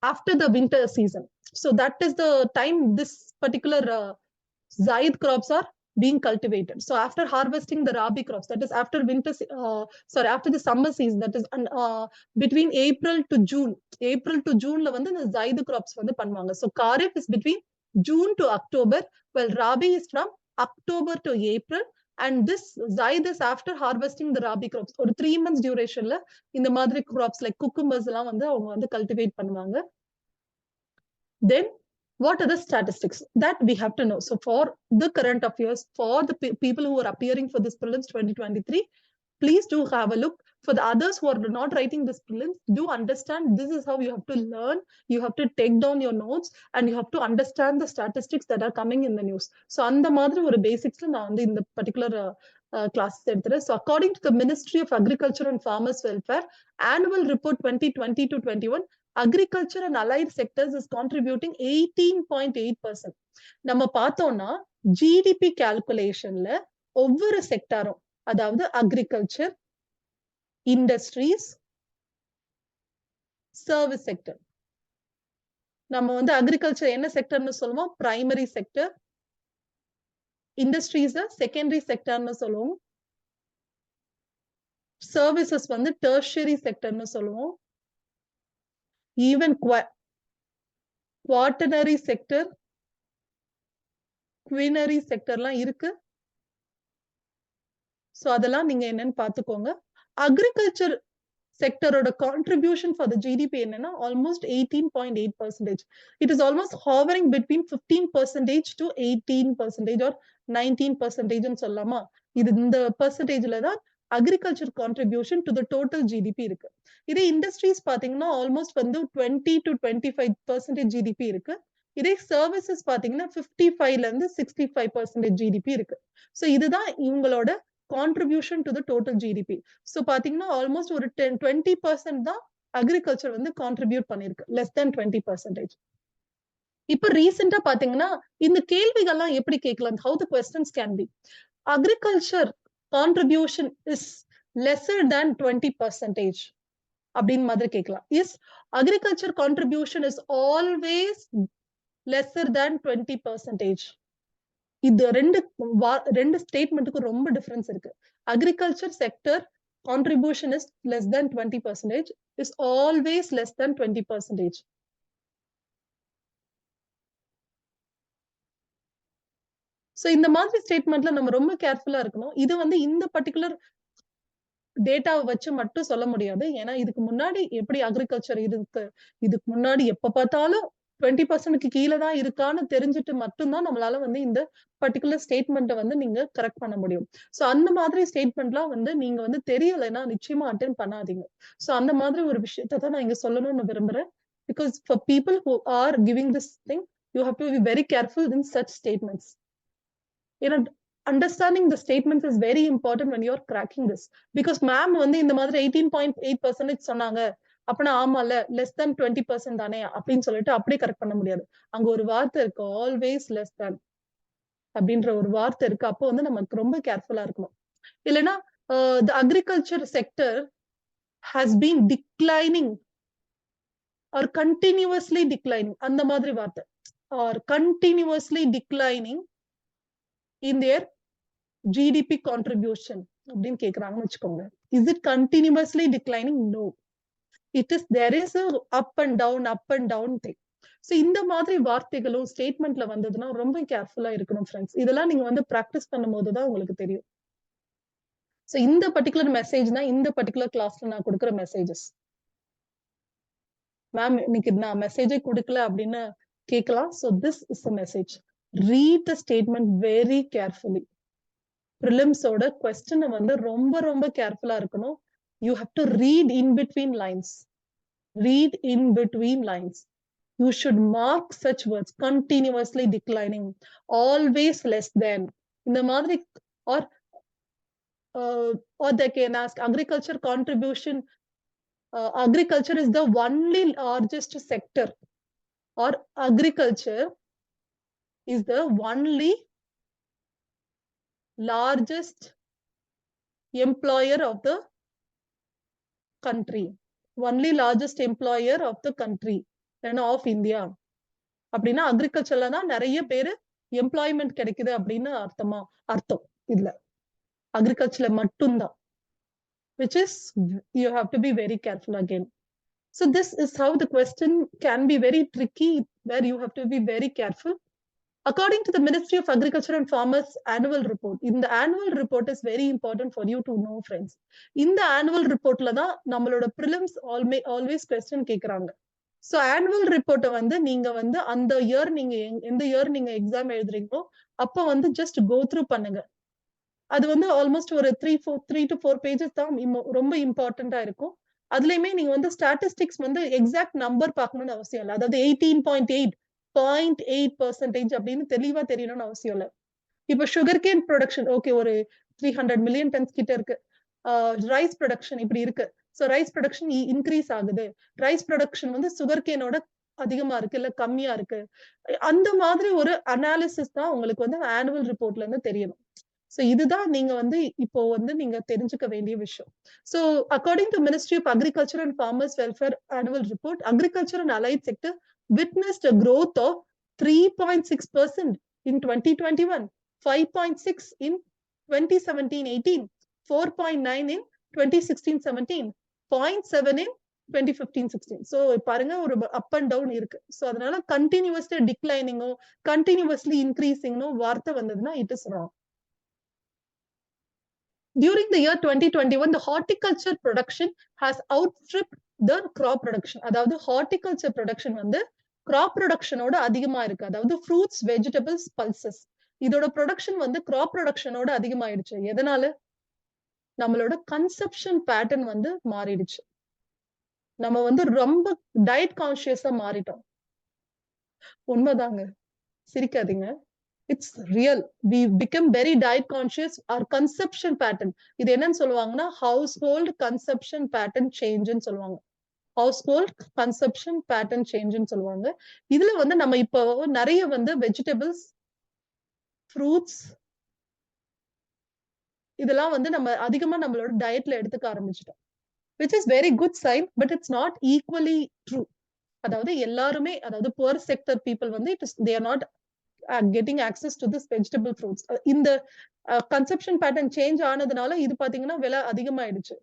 after the winter season. So that is the time this particular Zaid crops are being cultivated. So after harvesting the Rabi crops, that is after after the summer season, that is between April to June. April to June la வந்து இந்த Zaid crops வந்து பண்ணுவாங்க. So Kharif is between June to October, while Rabi is from October to April, and this Zaid is after harvesting the Rabi crops. ஒரு 3 months durationல இந்த மாதிரி crops like cucumbers எல்லாம் வந்து அவங்க வந்து cultivate பண்ணுவாங்க. Then what are the statistics that we have to know? So for the current affairs, for the people who are appearing for this prelims 2023, please do have a look. For the others who are not writing this prelims, do understand this is how you have to learn. You have to take down your notes and you have to understand the statistics that are coming in the news. So அந்த மாதிரி ஒரு பேசிக்ஸ்ல நான் வந்து இந்த பர்டிகுலர் class எடுத்துறேன். So according to the Ministry of Agriculture and Farmers Welfare, annual report 2020 to 21, agriculture and allied sectors is contributing 18.8%. நம்ம பார்த்தோம்னா ஜிடிபி கால்குலேஷன்ல ஒவ்வொரு செக்டாரும், அதாவது அக்ரிகல்ச்சர், இண்டஸ்ட்ரீஸ், சர்வீஸ் செக்டர். நம்ம வந்து அக்ரிகல்ச்சர் என்ன செக்டர்னு சொல்லுவோம்? Primary sector. இண்டஸ்ட்ரீஸ் செகண்டரி செக்டர்னு சொல்லுவோம். சர்வீசஸ் வந்து டெர்ஷரி செக்டர்னு சொல்லுவோம். ஈவன் குவாட்டர்னரி செக்டர், குவினரி செக்டர்லாம் இருக்கு. சோ அதெல்லாம் நீங்க என்னன்னு பாத்துக்கோங்க. அக்ரிகல்ச்சர் செக்டரோட கான்ட்ரிபியூஷன் ஃபார் த ஜிடிபி என்னன்னா almost 18.8%. It is almost hovering between 15% to 18% or 19% சொல்லலாமா? இது இந்த பெர்சன்டேஜ்ல தான் agriculture contribution to the total GDP இருக்கு. இதே இண்டஸ்ட்ரீஸ் பாத்தீங்கன்னா ஆல்மோஸ்ட் வந்து 20 to 25% ஜிடிபி இருக்கு. இதே சர்வீசஸ் பாத்தீங்கன்னா 55ல இருந்து 65% ஜிடிபி இருக்கு. சோ இதுதான் இவங்களோட contribution to the total GDP. So பாத்தீங்கன்னா almost ஒரு 20% தான் அக்ரிகல்ச்சர் வந்து கான்ட்ரிபியூட் பண்ணிருக்கு லெஸ் தேன் 20%. இப்ப ரீசெண்டா பாத்தீங்கன்னா இந்த கேள்விகள்லாம் எப்படி கேட்கலாம், how the questions can be, agriculture contribution is lesser than 20% அப்படின்னு மாதிரி கேட்கலாம். Is agriculture contribution is always lesser than 20%. இது ரெண்டு ஸ்டேட்மெண்ட்டுக்கு ரொம்ப டிஃபரன்ஸ் இருக்கு. Agriculture sector contribution is less than 20% is always less than 20%. So இந்த மாதிரி ஸ்டேட்மெண்ட்ல நம்ம ரொம்ப கேர்ஃபுல்லா இருக்கணும். இது வந்து இந்த பர்ட்டிகுலர் டேட்டாவை வச்சு மட்டும் சொல்ல முடியாது. ஏன்னா இதுக்கு முன்னாடி எப்படி அக்ரிகல்ச்சர் இருக்கு, இதுக்கு முன்னாடி எப்ப பார்த்தாலும் 20%க்கு கீழே தான் இருக்கான்னு தெரிஞ்சுட்டு மட்டும்தான் நம்மளால வந்து இந்த பர்ட்டிகுலர் ஸ்டேட்மெண்ட்டை வந்து நீங்க கரெக்ட் பண்ண முடியும். சோ அந்த மாதிரி ஸ்டேட்மெண்ட்லாம் வந்து நீங்க வந்து தெரியலைன்னா நிச்சயமா அட்டென்ட் பண்ணாதீங்க. சோ அந்த மாதிரி ஒரு விஷயத்தை தான் நான் இங்க சொல்லணும்னு விரும்புறேன். Because for people who are giving this thing you have to be very careful in such statements. ஏன்னா understanding the statements is very important when you're cracking this. Because ma'am வந்து இந்த மாதிரி 18.8% சொன்னாங்க. அப்பனா ஆமால less than 20% தானே அப்படின்னு சொல்லிட்டு அப்படியே கரெக்ட் பண்ண முடியாது. அங்க ஒரு வார்த்தை இருக்கு, always less than அப்படின்ற ஒரு வார்த்தை இருக்கு. அப்போ வந்து நமக்கு ரொம்ப கேர்ஃபுல்லா இருக்கணும். இல்லைன்னா the agriculture sector has been declining or continuously declining அந்த மாதிரி வார்த்தை, or continuously declining in their GDP contribution அப்படின்னு கேக்குறாங்கன்னு வச்சுக்கோங்க. Is it continuously declining? No. There is a up and down thing. So இந்த மாதிரி வார்த்தைகளும் ஸ்டேட்மெண்ட்ல வந்ததுன்னா ரொம்ப கேர்ஃபுல்லா இருக்கணும் ஃப்ரெண்ட்ஸ். இதெல்லாம் நீங்க வந்து பிராக்டிஸ் பண்ணும்போது தான் உங்களுக்கு தெரியும். சோ இந்த பர்ட்டிகுலர் மெசேஜ் தான் இந்த பர்ட்டிகுலர் கிளாஸ்ல நான் கொடுக்குற மெசேஜஸ். மேம் இன்னைக்கு நான் மெசேஜே கொடுக்கல அப்படின்னு கேட்கலாம். So this is the message. Read the statement very carefully. Prelims-ஓட question வந்து ரொம்ப ரொம்ப கேர்ஃபுல்லா இருக்கணும். You have to read in between lines. Read in between lines. You should mark such words, continuously declining, always less than. இந்த மாதிரி or they can ask agriculture contribution. Agriculture is the only largest sector, or agriculture is the only largest employer of the country, only largest employer of the country and of India. அப்படின்னா அக்ரிகல்ச்சர்ல தான் நிறைய பேரு எம்ப்ளாய்மெண்ட் கிடைக்குது அப்படின்னு அர்த்தம் இல்ல, அக்ரிகல்ச்சர்ல மட்டும்தான். which is you have to be very careful again. So this is how the question can be very tricky, where you have to be very careful. According to the Ministry of Agriculture and Farmers annual report, in the annual report is very important for you to know, friends. In the annual report la da nammaloda prelims always question கேக்குறாங்க. So annual report வந்து நீங்க வந்து அந்த year நீங்க எந்த year நீங்க exam எழுதுறீங்களோ அப்ப வந்து just go through பண்ணுங்க. அது வந்து almost ஒரு 3 to 4 pages தான் ரொம்ப இம்பார்ட்டண்டா இருக்கும். அதுலயுமே நீங்க வந்து ஸ்டாட்டிஸ்டிக்ஸ் வந்து எக்ஸாக்ட் நம்பர் பார்க்கணும்னு அவசியம் இல்லை. அதாவது 18.8% அப்படின்னு தெளிவா தெரியணும்னு அவசியம் இல்லை. இப்ப சுகர் கேன் ப்ரொடக்ஷன் ஓகே ஒரு 300 மில்லியன் டன்ஸ் கிட்ட இருக்கு. ரைஸ் ப்ரொடக்ஷன் இப்படி இருக்கு. சோ ரைஸ் ப்ரொடக்ஷன் இன்க்ரீஸ் ஆகுது. ரைஸ் ப்ரொடக்ஷன் வந்து சுகர் கேனோட அதிகமா இருக்கு இல்ல கம்மியா இருக்கு. அந்த மாதிரி ஒரு அனாலிசிஸ் தான் உங்களுக்கு வந்து ஆனுவல் ரிப்போர்ட்ல இருந்து தெரியணும். சோ இதுதான் நீங்க வந்து இப்போ வந்து நீங்க தெரிஞ்சுக்க வேண்டிய விஷயம். So according to Ministry of Agriculture and Farmers Welfare annual report, agriculture and allied sector witnessed a growth of 3.6% in 2021, 5.6 in 2017-18, 4.9 in 2016-17, 0.7 in 2015-16. So பாருங்க ஒரு அப் அண்ட் டவுன் இருக்கு. சோ அதனால கண்டினியூஸ்லி டிக்ளைனிங்கோ கண்டினியூஸ்லி இன்க்ரீசிங்கோ வார்த்தை வந்ததுன்னா it is wrong. During the year 2021, the horticulture production has outstripped the crop production. அதாவது horticulture production வந்து crop production ஓட அதிகமா இருக்கு. அதாவது fruits, vegetables, pulses. இதோட production வந்து crop production ஓட அதிகமாயிடுச்சு. எதனால? நம்மளோட consumption pattern வந்து மாறிடுச்சு. நம்ம வந்து ரொம்ப டயட் கான்ஷியஸா மாறிட்டோம். உண்மைதாங்க, சிரிக்காதீங்க. It's real. We become very diet conscious. Our consumption pattern. இது என்னன்னு சொல்லுவாங்கன்னா household consumption pattern change ன்னு சொல்லுவாங்க. household consumption pattern change ன்னு சொல்லுவாங்க. இதுல வந்து நம்ம இப்போ நிறைய வந்து வெஜிடபிள்ஸ், ஃப்ரூட்ஸ் இதெல்லாம் வந்து நம்ம அதிகமா நம்மளோட டயட்ல எடுத்துக்க ஆரம்பிச்சிட்டோம். which is very good sign, but it's not equally true. அதாவது எல்லாருமே, அதாவது புவர் செக்டர் பீப்புள் வந்து they are not getting access to this vegetable fruits. இந்த கன்சப்ஷன் பேட்டர்ன் சேஞ்ச் ஆனதுனால இது பாத்தீங்கன்னா விலை அதிகமாயிடுச்சு.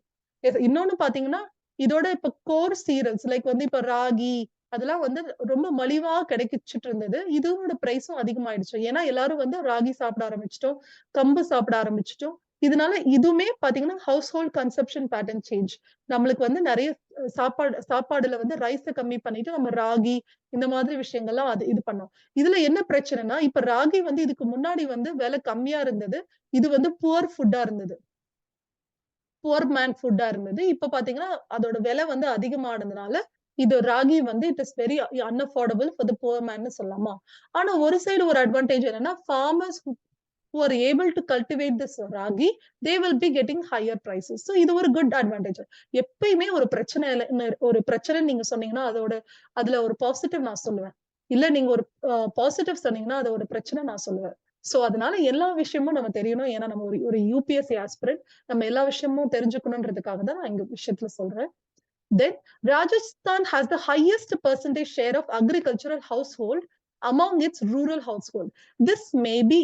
இன்னொன்னு பாத்தீங்கன்னா இதோட இப்ப கோர் சீரியல்ஸ் லைக் வந்து இப்ப ராகி அதெல்லாம் வந்து ரொம்ப மலிவா கிடைச்சிட்டு இருந்தது. இதோட பிரைஸும் அதிகமாயிடுச்சு. ஏன்னா எல்லாரும் வந்து ராகி சாப்பிட ஆரம்பிச்சிட்டோம், கம்பு சாப்பிட ஆரம்பிச்சிட்டோம். இதனால இதுவுமே பாத்தீங்கன்னா house hold consumption pattern change. நம்மளுக்கு வந்து நிறைய சாப்பாடுல வந்து ரைஸை கம்மி பண்ணிட்டு நம்ம ராகி இந்த மாதிரி விஷயங்கள்லாம் அது இது பண்ணோம். இதுல என்ன பிரச்சனைனா இப்ப ராகி வந்து இதுக்கு முன்னாடி வந்து விலை கம்மியா இருந்தது. இது வந்து புவர் ஃபுட்டா இருந்தது. புவர் மேன் ஃபுட்டா இருந்தது. இப்ப பாத்தீங்கன்னா அதோட விலை வந்து அதிகமானதுனால இது ராகி வந்து it is very unaffordable for the poor மேன்னு சொல்லலாமா. ஆனா ஒரு சைடு ஒரு அட்வான்டேஜ் என்னன்னா farmers who are able to cultivate this ragi, they will be getting higher prices. So இது ஒரு good advantage. எப்பயுமே ஒரு பிரச்சனை நீங்க சொன்னீங்கன்னா அதோட அதுல ஒரு பாசிட்டிவ் நான் சொல்லுவேன். இல்ல நீங்க ஒரு பாசிட்டிவ் சொன்னீங்கன்னா அது ஒரு பிரச்சனை நான் சொல்லுவேன். சோ அதனால எல்லா விஷயமும் நம்ம தெரியணும். ஏன்னா நம்ம ஒரு யூபிஎஸ்சி ஆஸ்பிரண்ட், நம்ம எல்லா விஷயமும் தெரிஞ்சுக்கணுன்றதுக்காக தான் நான் இந்த விஷயத்துல சொல்றேன். Then Rajasthan has the highest percentage share of agricultural household among its rural household. This may be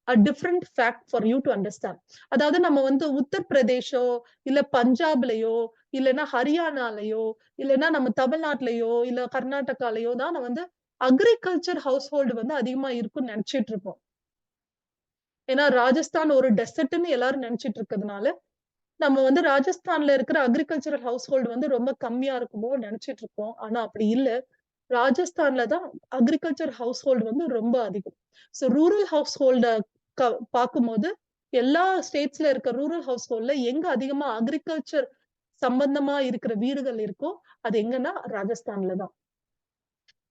a different fact for you to understand. அதாவது நம்ம வந்து உத்தரப்பிரதேஷோ இல்ல பஞ்சாப்லயோ இல்லைன்னா ஹரியானாலயோ இல்லைன்னா நம்ம தமிழ்நாட்டிலயோ இல்ல கர்நாடகாலயோ தான் நம்ம வந்து அக்ரிகல்ச்சர் ஹவுஸ் ஹோல்டு வந்து அதிகமா இருக்கும்னு நினைச்சிட்டு இருப்போம். ஏன்னா ராஜஸ்தான் ஒரு டெசர்ட்னு எல்லாரும் நினைச்சிட்டு இருக்கிறதுனால நம்ம வந்து ராஜஸ்தான்ல இருக்கிற அக்ரிகல்ச்சரல் ஹவுஸ் ஹோல்டு வந்து ரொம்ப கம்மியா இருக்குமோ நினைச்சிட்டு இருக்கோம். ஆனா அப்படி இல்ல. ராஜஸ்தான்ல தான் அக்ரிகல்ச்சர் ஹவுஸ் ஹோல்டு வந்து ரொம்ப அதிகம். சோ ரூரல் ஹவுஸ் ஹோல்ட பார்க்கும்போது எல்லா ஸ்டேட்ஸ்ல இருக்க ரூரல் ஹவுஸ் ஹோல்ட்ல எங்க அதிகமா அக்ரிகல்ச்சர் சம்பந்தமா இருக்கிற வீடுகள் இருக்கோ அது எங்கன்னா ராஜஸ்தான்ல தான்.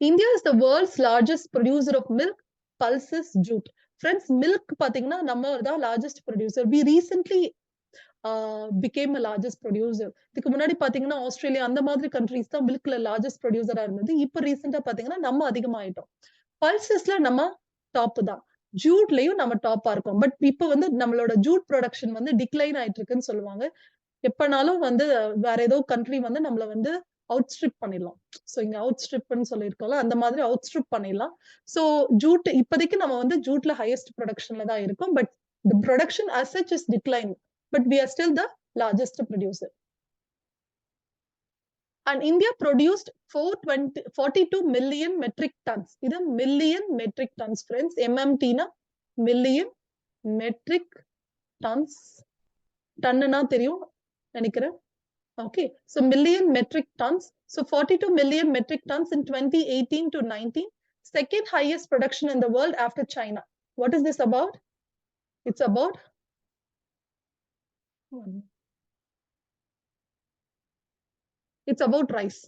India is the world's largest producer of milk, pulses, jute. Friends milk பாத்தீங்கன்னா நம்ம தான் largest producer. We recently became a largest producer. இதுக்கு முன்னாடி பாத்தீங்கன்னா ஆஸ்திரேலியா அந்த மாதிரி கண்ட்ரீஸ் தான் மில்க்ல லார்ஜஸ்ட் ப்ரொடியூசரா இருந்தது. இப்ப ரீசெண்டா பாத்தீங்கன்னா நம்ம அதிகமாயிட்டோம். பல்சஸ்ல நம்ம டாப் தான். ஜூட்லயும் நம்ம டாப்பா இருக்கோம். பட் இப்ப வந்து நம்மளோட ஜூட் ப்ரொடக்ஷன் வந்து டிக்ளைன் ஆயிட்டு இருக்குன்னு சொல்லுவாங்க. எப்பனாலும் வந்து வேற ஏதோ கண்ட்ரி வந்து நம்மள வந்து அவுட்ஸ்ட்ரிப் பண்ணிடலாம். சோ இங்க அவுட்ஸ்ட்ரிப்னு சொல்லியிருக்கோம்ல அந்த மாதிரி அவுட்ஸ்ட்ரிப் பண்ணிடலாம். சோ ஜூட் இப்போதைக்கு நம்ம வந்து ஜூட்ல ஹையஸ்ட் ப்ரொடக்ஷன்ல தான் இருக்கோம். But the production as such is declining, but we are still the largest producer. And India produced 42 million metric tons. இது million metric tons, friends. MMT na million metric tons. டன்னுனா தெரியும் நினைக்கிறேன். Okay, so million metric tons. So 42 million metric tons in 2018 to 19. Second highest production in the world after China. What is this about? It's about rice.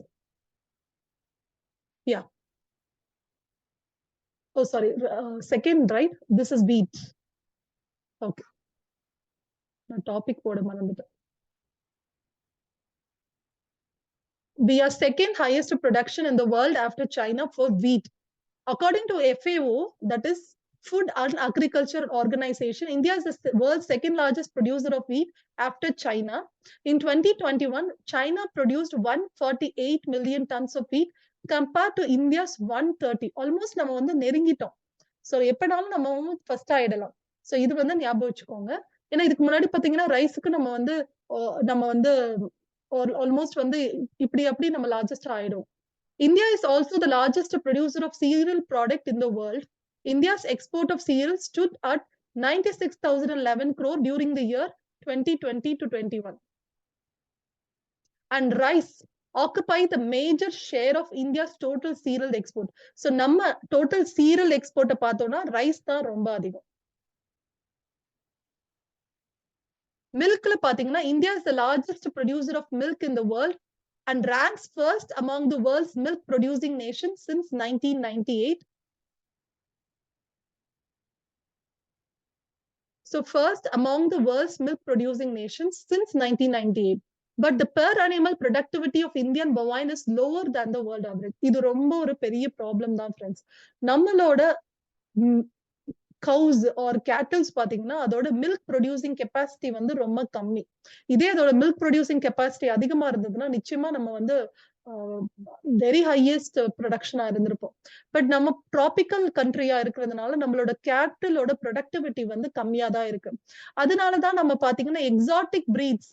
Yeah. Oh, sorry. Second, right? This is wheat. Okay. நான் டாபிக் போட மறந்துட்டேன். We are second highest production in the world after China for wheat. According to FAO, that is Food and Agriculture Organization, India is the world's second largest producer of wheat after China. In 2021, China produced 148 million tons of wheat compared to India's 130. Almost நம்ம வந்து நெருங்கிட்டோம். சோ எப்பனாலும் நம்ம வந்து ஃபர்ஸ்ட் ஆயிடலாம். சோ இது வந்து ஞாபகம் வச்சுக்கோங்க. ஏன்னா இதுக்கு முன்னாடி பாத்தீங்கன்னா ரைஸுக்கு நம்ம வந்து ஆல்மோஸ்ட் வந்து இப்படி அப்படி நம்ம லார்ஜஸ்ட் ஆயிடும். India is also the largest producer of cereal product in the world. India's export of cereals stood at 96,011 crore during the year 2020 to 21. And rice occupy the major share of India's total cereal export. So நம்ம total cereal export பார்த்தோம்னா rice தான் ரொம்ப அதிகம். மில்க்ல பாத்தீங்கன்னா India is the largest producer of milk in the world and ranks first among the world's milk producing nations since 1998. So first among the world's milk producing nations since 1998. But the per animal productivity of Indian bovine is lower than the world average. இது ரொம்ப ஒரு பெரிய ப்ராப்ளம் தான் ஃப்ரெண்ட்ஸ். நம்மளோட கவுஸ் ஆர் கேட்டல்ஸ் பாத்தீங்கன்னா அதோட மில்க் ப்ரொடியூசிங் கெப்பாசிட்டி வந்து ரொம்ப கம்மி. இதே அதோட மில்க் ப்ரொடியூசிங் கெப்பாசிட்டி அதிகமா இருந்ததுன்னா நிச்சயமா நம்ம வந்து வெரி ஹையஸ்ட் ப்ரொடக்ஷனா இருந்திருப்போம். பட் நம்ம டிராபிக்கல் கண்ட்ரியா இருக்கிறதுனால நம்மளோட கேட்டலோட ப்ரொடக்டிவிட்டி வந்து கம்மியா தான் இருக்கு. அதனாலதான் நம்ம பாத்தீங்கன்னா எக்ஸாட்டிக் பிரீட்ஸ்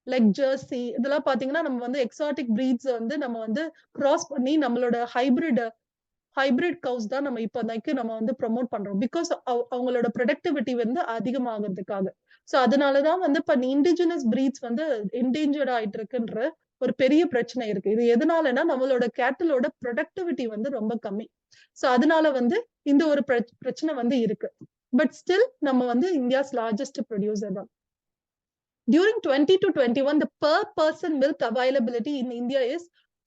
லைக் ஜெர்சி இதெல்லாம் பாத்தீங்கன்னா நம்ம வந்து எக்ஸாட்டிக் பிரீட்ஸ் வந்து நம்ம வந்து கிராஸ் பண்ணி நம்மளோட ஹைபிரிட் கவுஸ் தான் நம்ம இப்போதைக்கு நம்ம வந்து ப்ரொமோட் பண்றோம். பிகாஸ் அவங்களோட ப்ரொடக்டிவிட்டி வந்து அதிகமாகிறதுக்காக. சோ அதனாலதான் வந்து இப்ப இண்டிஜினஸ் பிரீட்ஸ் வந்து என்டேஞ்சர்ட் ஆயிட்டு இருக்குன்ற ஒரு பெரிய பிரச்சனை இருக்கு. இது எதனாலன்னா நம்மளோட கேட்டலோட ப்ரொடக்டிவிட்டி வந்து ரொம்ப கம்மி. சோ அதனால வந்து இந்த ஒரு பிரச்சனை வந்து இருக்கு. பட் ஸ்டில் நம்ம வந்து இந்தியாஸ் லார்ஜஸ்ட் ப்ரொடியூசர் தான். During 20 to 21, the per person milk availability in India is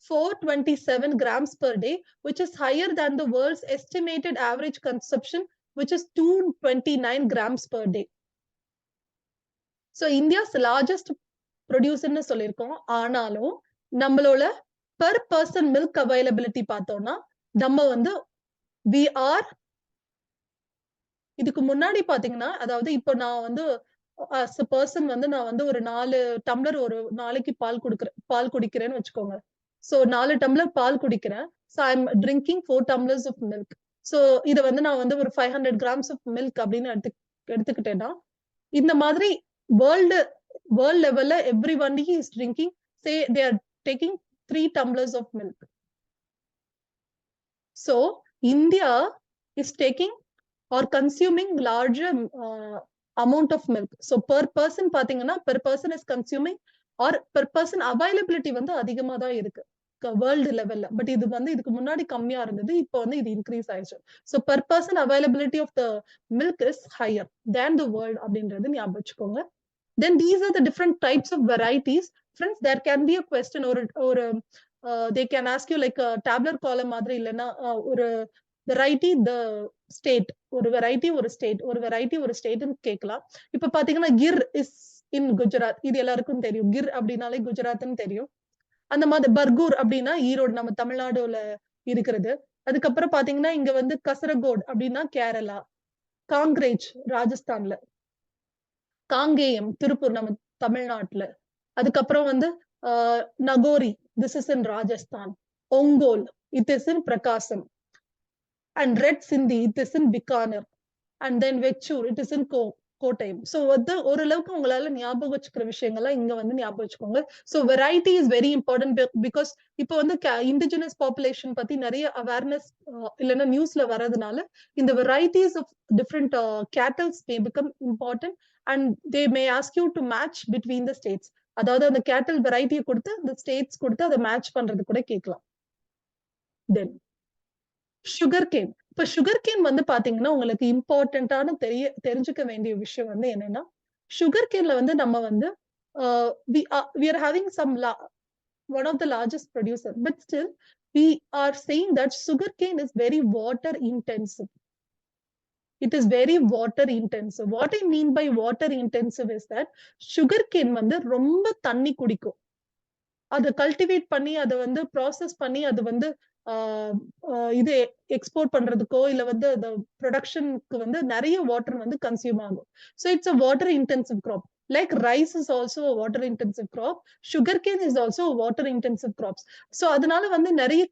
427 grams per day, which is higher than the world's estimated average consumption, which is 229 grams per day. So India's largest producer னு சொல்லியிருக்கோம். ஆனாலும் நம்மளோட per person milk availability பார்த்தோம்னா நம்ம வந்து we are இதுக்கு முன்னாடி பாத்தீங்கன்னா அதாவது இப்போ நான் வந்து as a person வந்து நான் வந்து ஒரு 4 டம்ளர் ஒரு நாளைக்கு பால் குடிக்கிறேன்னு வச்சுக்கோங்க. சோ 4 டம்ளர் பால் குடிக்கிறேன். So I am drinking 4 tumblers of milk. So இத வந்து நான் வந்து ஒரு 500 கிராம்ஸ் ஆஃப் மில்க் அப்படின்னு எடுத்துக்கிட்டேன்னா இந்த மாதிரி வேர்ல்டு லெவல்ல everybody is drinking say they are taking 3 tumblers of milk. So India is taking or consuming larger amount of milk. So per person பாத்தீங்கன்னா per person is consuming or per person availability வந்து அதிகமா தான் இருக்கு வேர்ல்டு லெவல்ல. பட் இது வந்து இதுக்கு முன்னாடி கம்மியா இருந்தது. இப்போ வந்து இது இன்க்ரீஸ் ஆயிடுச்சு. So per person availability of the milk is higher than the world அப்படின்றது ஞாபகம் வச்சுக்கோங்க. Then these are the different types of varieties. Friends, there can be a question or they can ask you like a tabular column மாதிரி இல்லைன்னா ஒரு வெரைட்டி த ஸ்டேட் ஒரு வெரைட்டி ஒரு ஸ்டேட் ஒரு வெரைட்டி ஒரு ஸ்டேட்னு கேட்கலாம். இப்ப பாத்தீங்கன்னா கிர் இஸ் இன் குஜராத். இது எல்லாருக்கும் தெரியும். கிர் அப்படின்னாலே குஜராத்னு தெரியும். அந்த மாதிரி பர்கூர் அப்படின்னா ஈரோடு நம்ம தமிழ்நாடுல இருக்கிறது. அதுக்கப்புறம் பாத்தீங்கன்னா இங்க வந்து கசரகோட் அப்படின்னா கேரளா, காங்கிரேஜ் ராஜஸ்தான்ல, காங்கேயம் திருப்பூர் நம்ம தமிழ்நாட்டுல, அதுக்கப்புறம் வந்து Nagori this is in Rajasthan, Ongole it is in Prakasam, and red sindhi it is in Bikaner, and then vechur it is in Kottayam. So வந்து ஓரளவுக்கு உங்களால ஞாபகம் வச்சுக்கிற விஷயங்கள்லாம் இங்க வந்து ஞாபகம் வச்சுக்கோங்க. So variety is very important because இப்போ வந்து இண்டிஜினஸ் பாப்புலேஷன் பத்தி நிறைய அவேர்னஸ் இல்லைன்னா நியூஸ்ல வர்றதுனால இந்த varieties of different cattles may become important and they may ask you to match between the states. அதாவது அந்த கேட்டல் வெரைட்டியை கொடுத்து அந்த ஸ்டேட்ஸ் கொடுத்து அதை மேட்ச் பண்றது கூட கேட்கலாம். தென் சுகர் கேன். இப்ப சுகர் கேன் வந்து பாத்தீங்கன்னா உங்களுக்கு இம்பார்ட்டன்டான தெரிஞ்சுக்க வேண்டிய விஷயம் வந்து என்னன்னா சுகர் கேன்ல வந்து நம்ம வந்து we are having one of the largest producer, but still we are saying that sugarcane is very water intensive. It is very water intensive. What I mean by water intensive is that sugarcane வந்து ரொம்ப தண்ணி குடிக்கும். அதை கல்டிவேட் பண்ணி அதை வந்து ப்ராசஸ் பண்ணி அது வந்து இது எக்ஸ்போர்ட் பண்றதுக்கோ இல்ல வந்து அந்த ப்ரொடக்ஷனுக்கு வந்து நிறைய வாட்டர் வந்து கன்சியூம் ஆகும். So it's a water intensive crop. Like rice is also water intensive crop, sugar cane is also water intensive crops. So அதனால வந்து நிறைய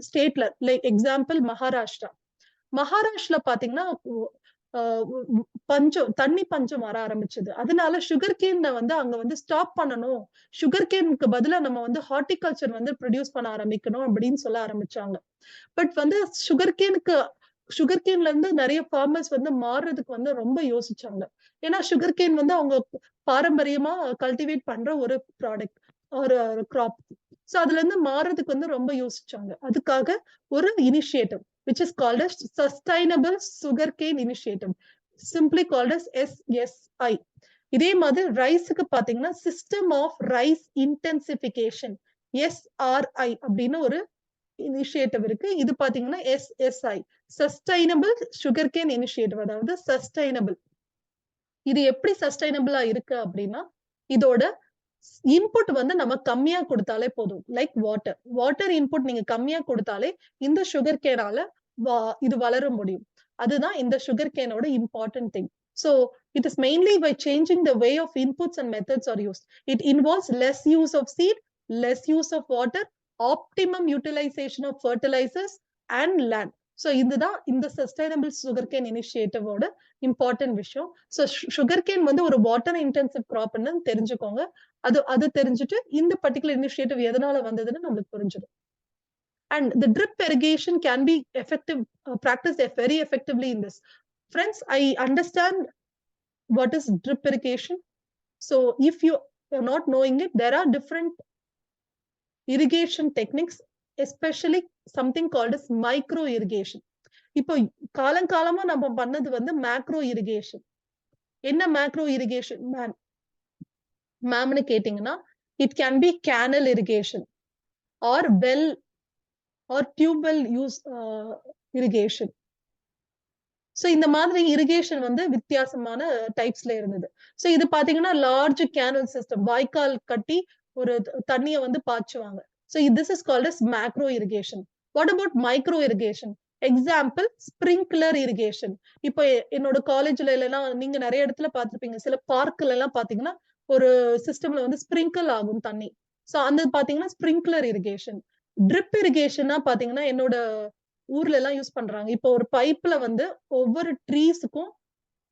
ஸ்டேட்ல லைக் எக்ஸாம்பிள் மகாராஷ்டிரா பாத்தீங்கன்னா தண்ணி பஞ்சம் வர ஆரம்பிச்சது. அதனால சுகர் கேன் வந்து அங்க வந்து ஸ்டாப் பண்ணணும், சுகர் கேனுக்கு பதிலா நம்ம வந்து ஹார்டிகல்ச்சர் வந்து ப்ரொடியூஸ் பண்ண ஆரம்பிக்கணும் அப்படின்னு சொல்ல ஆரம்பிச்சாங்க. பட் வந்து சுகர் கேன்ல இருந்து நிறைய ஃபார்மர்ஸ் வந்து மாறுறதுக்கு வந்து ரொம்ப யோசிச்சாங்க. ஏன்னா சுகர் கேன் வந்து அவங்க பாரம்பரியமா கல்டிவேட் பண்ற ஒரு ப்ராடக்ட் ஒரு கிராப். சோ அதுல இருந்து மாறுறதுக்கு வந்து ரொம்ப யோசிச்சாங்க. அதுக்காக ஒரு initiative which is called as Sustainable Sugarcane Initiative, simply called as SSI. இதே மாதிரி ரைஸுக்கு பாத்தீங்கன்னா சிஸ்டம் ஆஃப் ரைஸ் இன்டென்சிபிகேஷன் SRI அப்படின்னு ஒரு இனிஷியேட்டிவ் இருக்கு. இது பாத்தீங்கன்னா SSI, சஸ்டைனபிள் சுகர்கேன் இனிஷியேட்டிவ். அதாவது சஸ்டைனபிள் இது எப்படி சஸ்டைனபிளா இருக்கு அப்படின்னா இதோட இன்புட் வந்து நம்ம கம்மியா கொடுத்தாலே போதும். லைக் வாட்டர் இன்புட் நீங்க கம்மியா கொடுத்தாலே இந்த சுகர் கேனால இது வளர முடியும். அதுதான் இந்த சுகர் கேனோட important thing. So it is mainly by changing the way of inputs and methods are used. It involves less use of seed, less use of water, optimum utilization of fertilizers and land. So இதுதான் இந்த சஸ்டைனபிள் சுகர் கேன் இனிஷியேட்டிவோட இம்பார்ட்டன்ட் விஷயம். ஸோ சுகர் கேன் வந்து ஒரு வாட்டர் இன்டென்சிவ் கிராப்னு தெரிஞ்சுக்கோங்க. அது தெரிஞ்சுட்டு இந்த பர்டிகுலர் இனிஷியேட்டிவ் எதனால வந்ததுன்னு நம்மளுக்கு புரிஞ்சிடும். And the drip irrigation can be effective, practiced very effectively in this. Friends, I understand what is drip irrigation. So if you are not knowing it, there are different irrigation techniques, especially something called as micro irrigation. இப்போ காலங்காலமா நம்ம பண்ணது வந்து மேக்ரோ இரிகேஷன். என்ன மேக்ரோ இரிகேஷன் மேம்னு கேட்டீங்கன்னா, it can be canal irrigation or well or tubewell use irrigation. So இந்த மாதிரி இரிகேஷன் வந்து வித்தியாசமான டைப்ஸ்ல இருந்தது. சோ இது பாத்தீங்கன்னா லார்ஜ் கேனல் சிஸ்டம், வாய்க்கால் கட்டி ஒரு தண்ணிய வந்து பாய்ச்சுவாங்க. So this is called as macro irrigation. What about micro irrigation? Example sprinkler irrigation. இப்போ என்னோட காலேஜ்ல எல்லாம் நீங்க நிறைய இடத்துல பார்த்திருப்பீங்க. சில பார்க்ல எல்லாம் பாத்தீங்கன்னா ஒரு சிஸ்டம்ல வந்து ஸ்பிரிங்கிள் ஆகும் தண்ணி. சோ அந்த பாத்தீங்கன்னா ஸ்பிரிங்க்லர் இரிகேஷன். ட்ரிப் இரிகேஷன்னா பாத்தீங்கன்னா என்னோட ஊர்ல எல்லாம் யூஸ் பண்றாங்க. இப்போ ஒரு பைப்ல வந்து ஒவ்வொரு ட்ரீஸ்க்கும்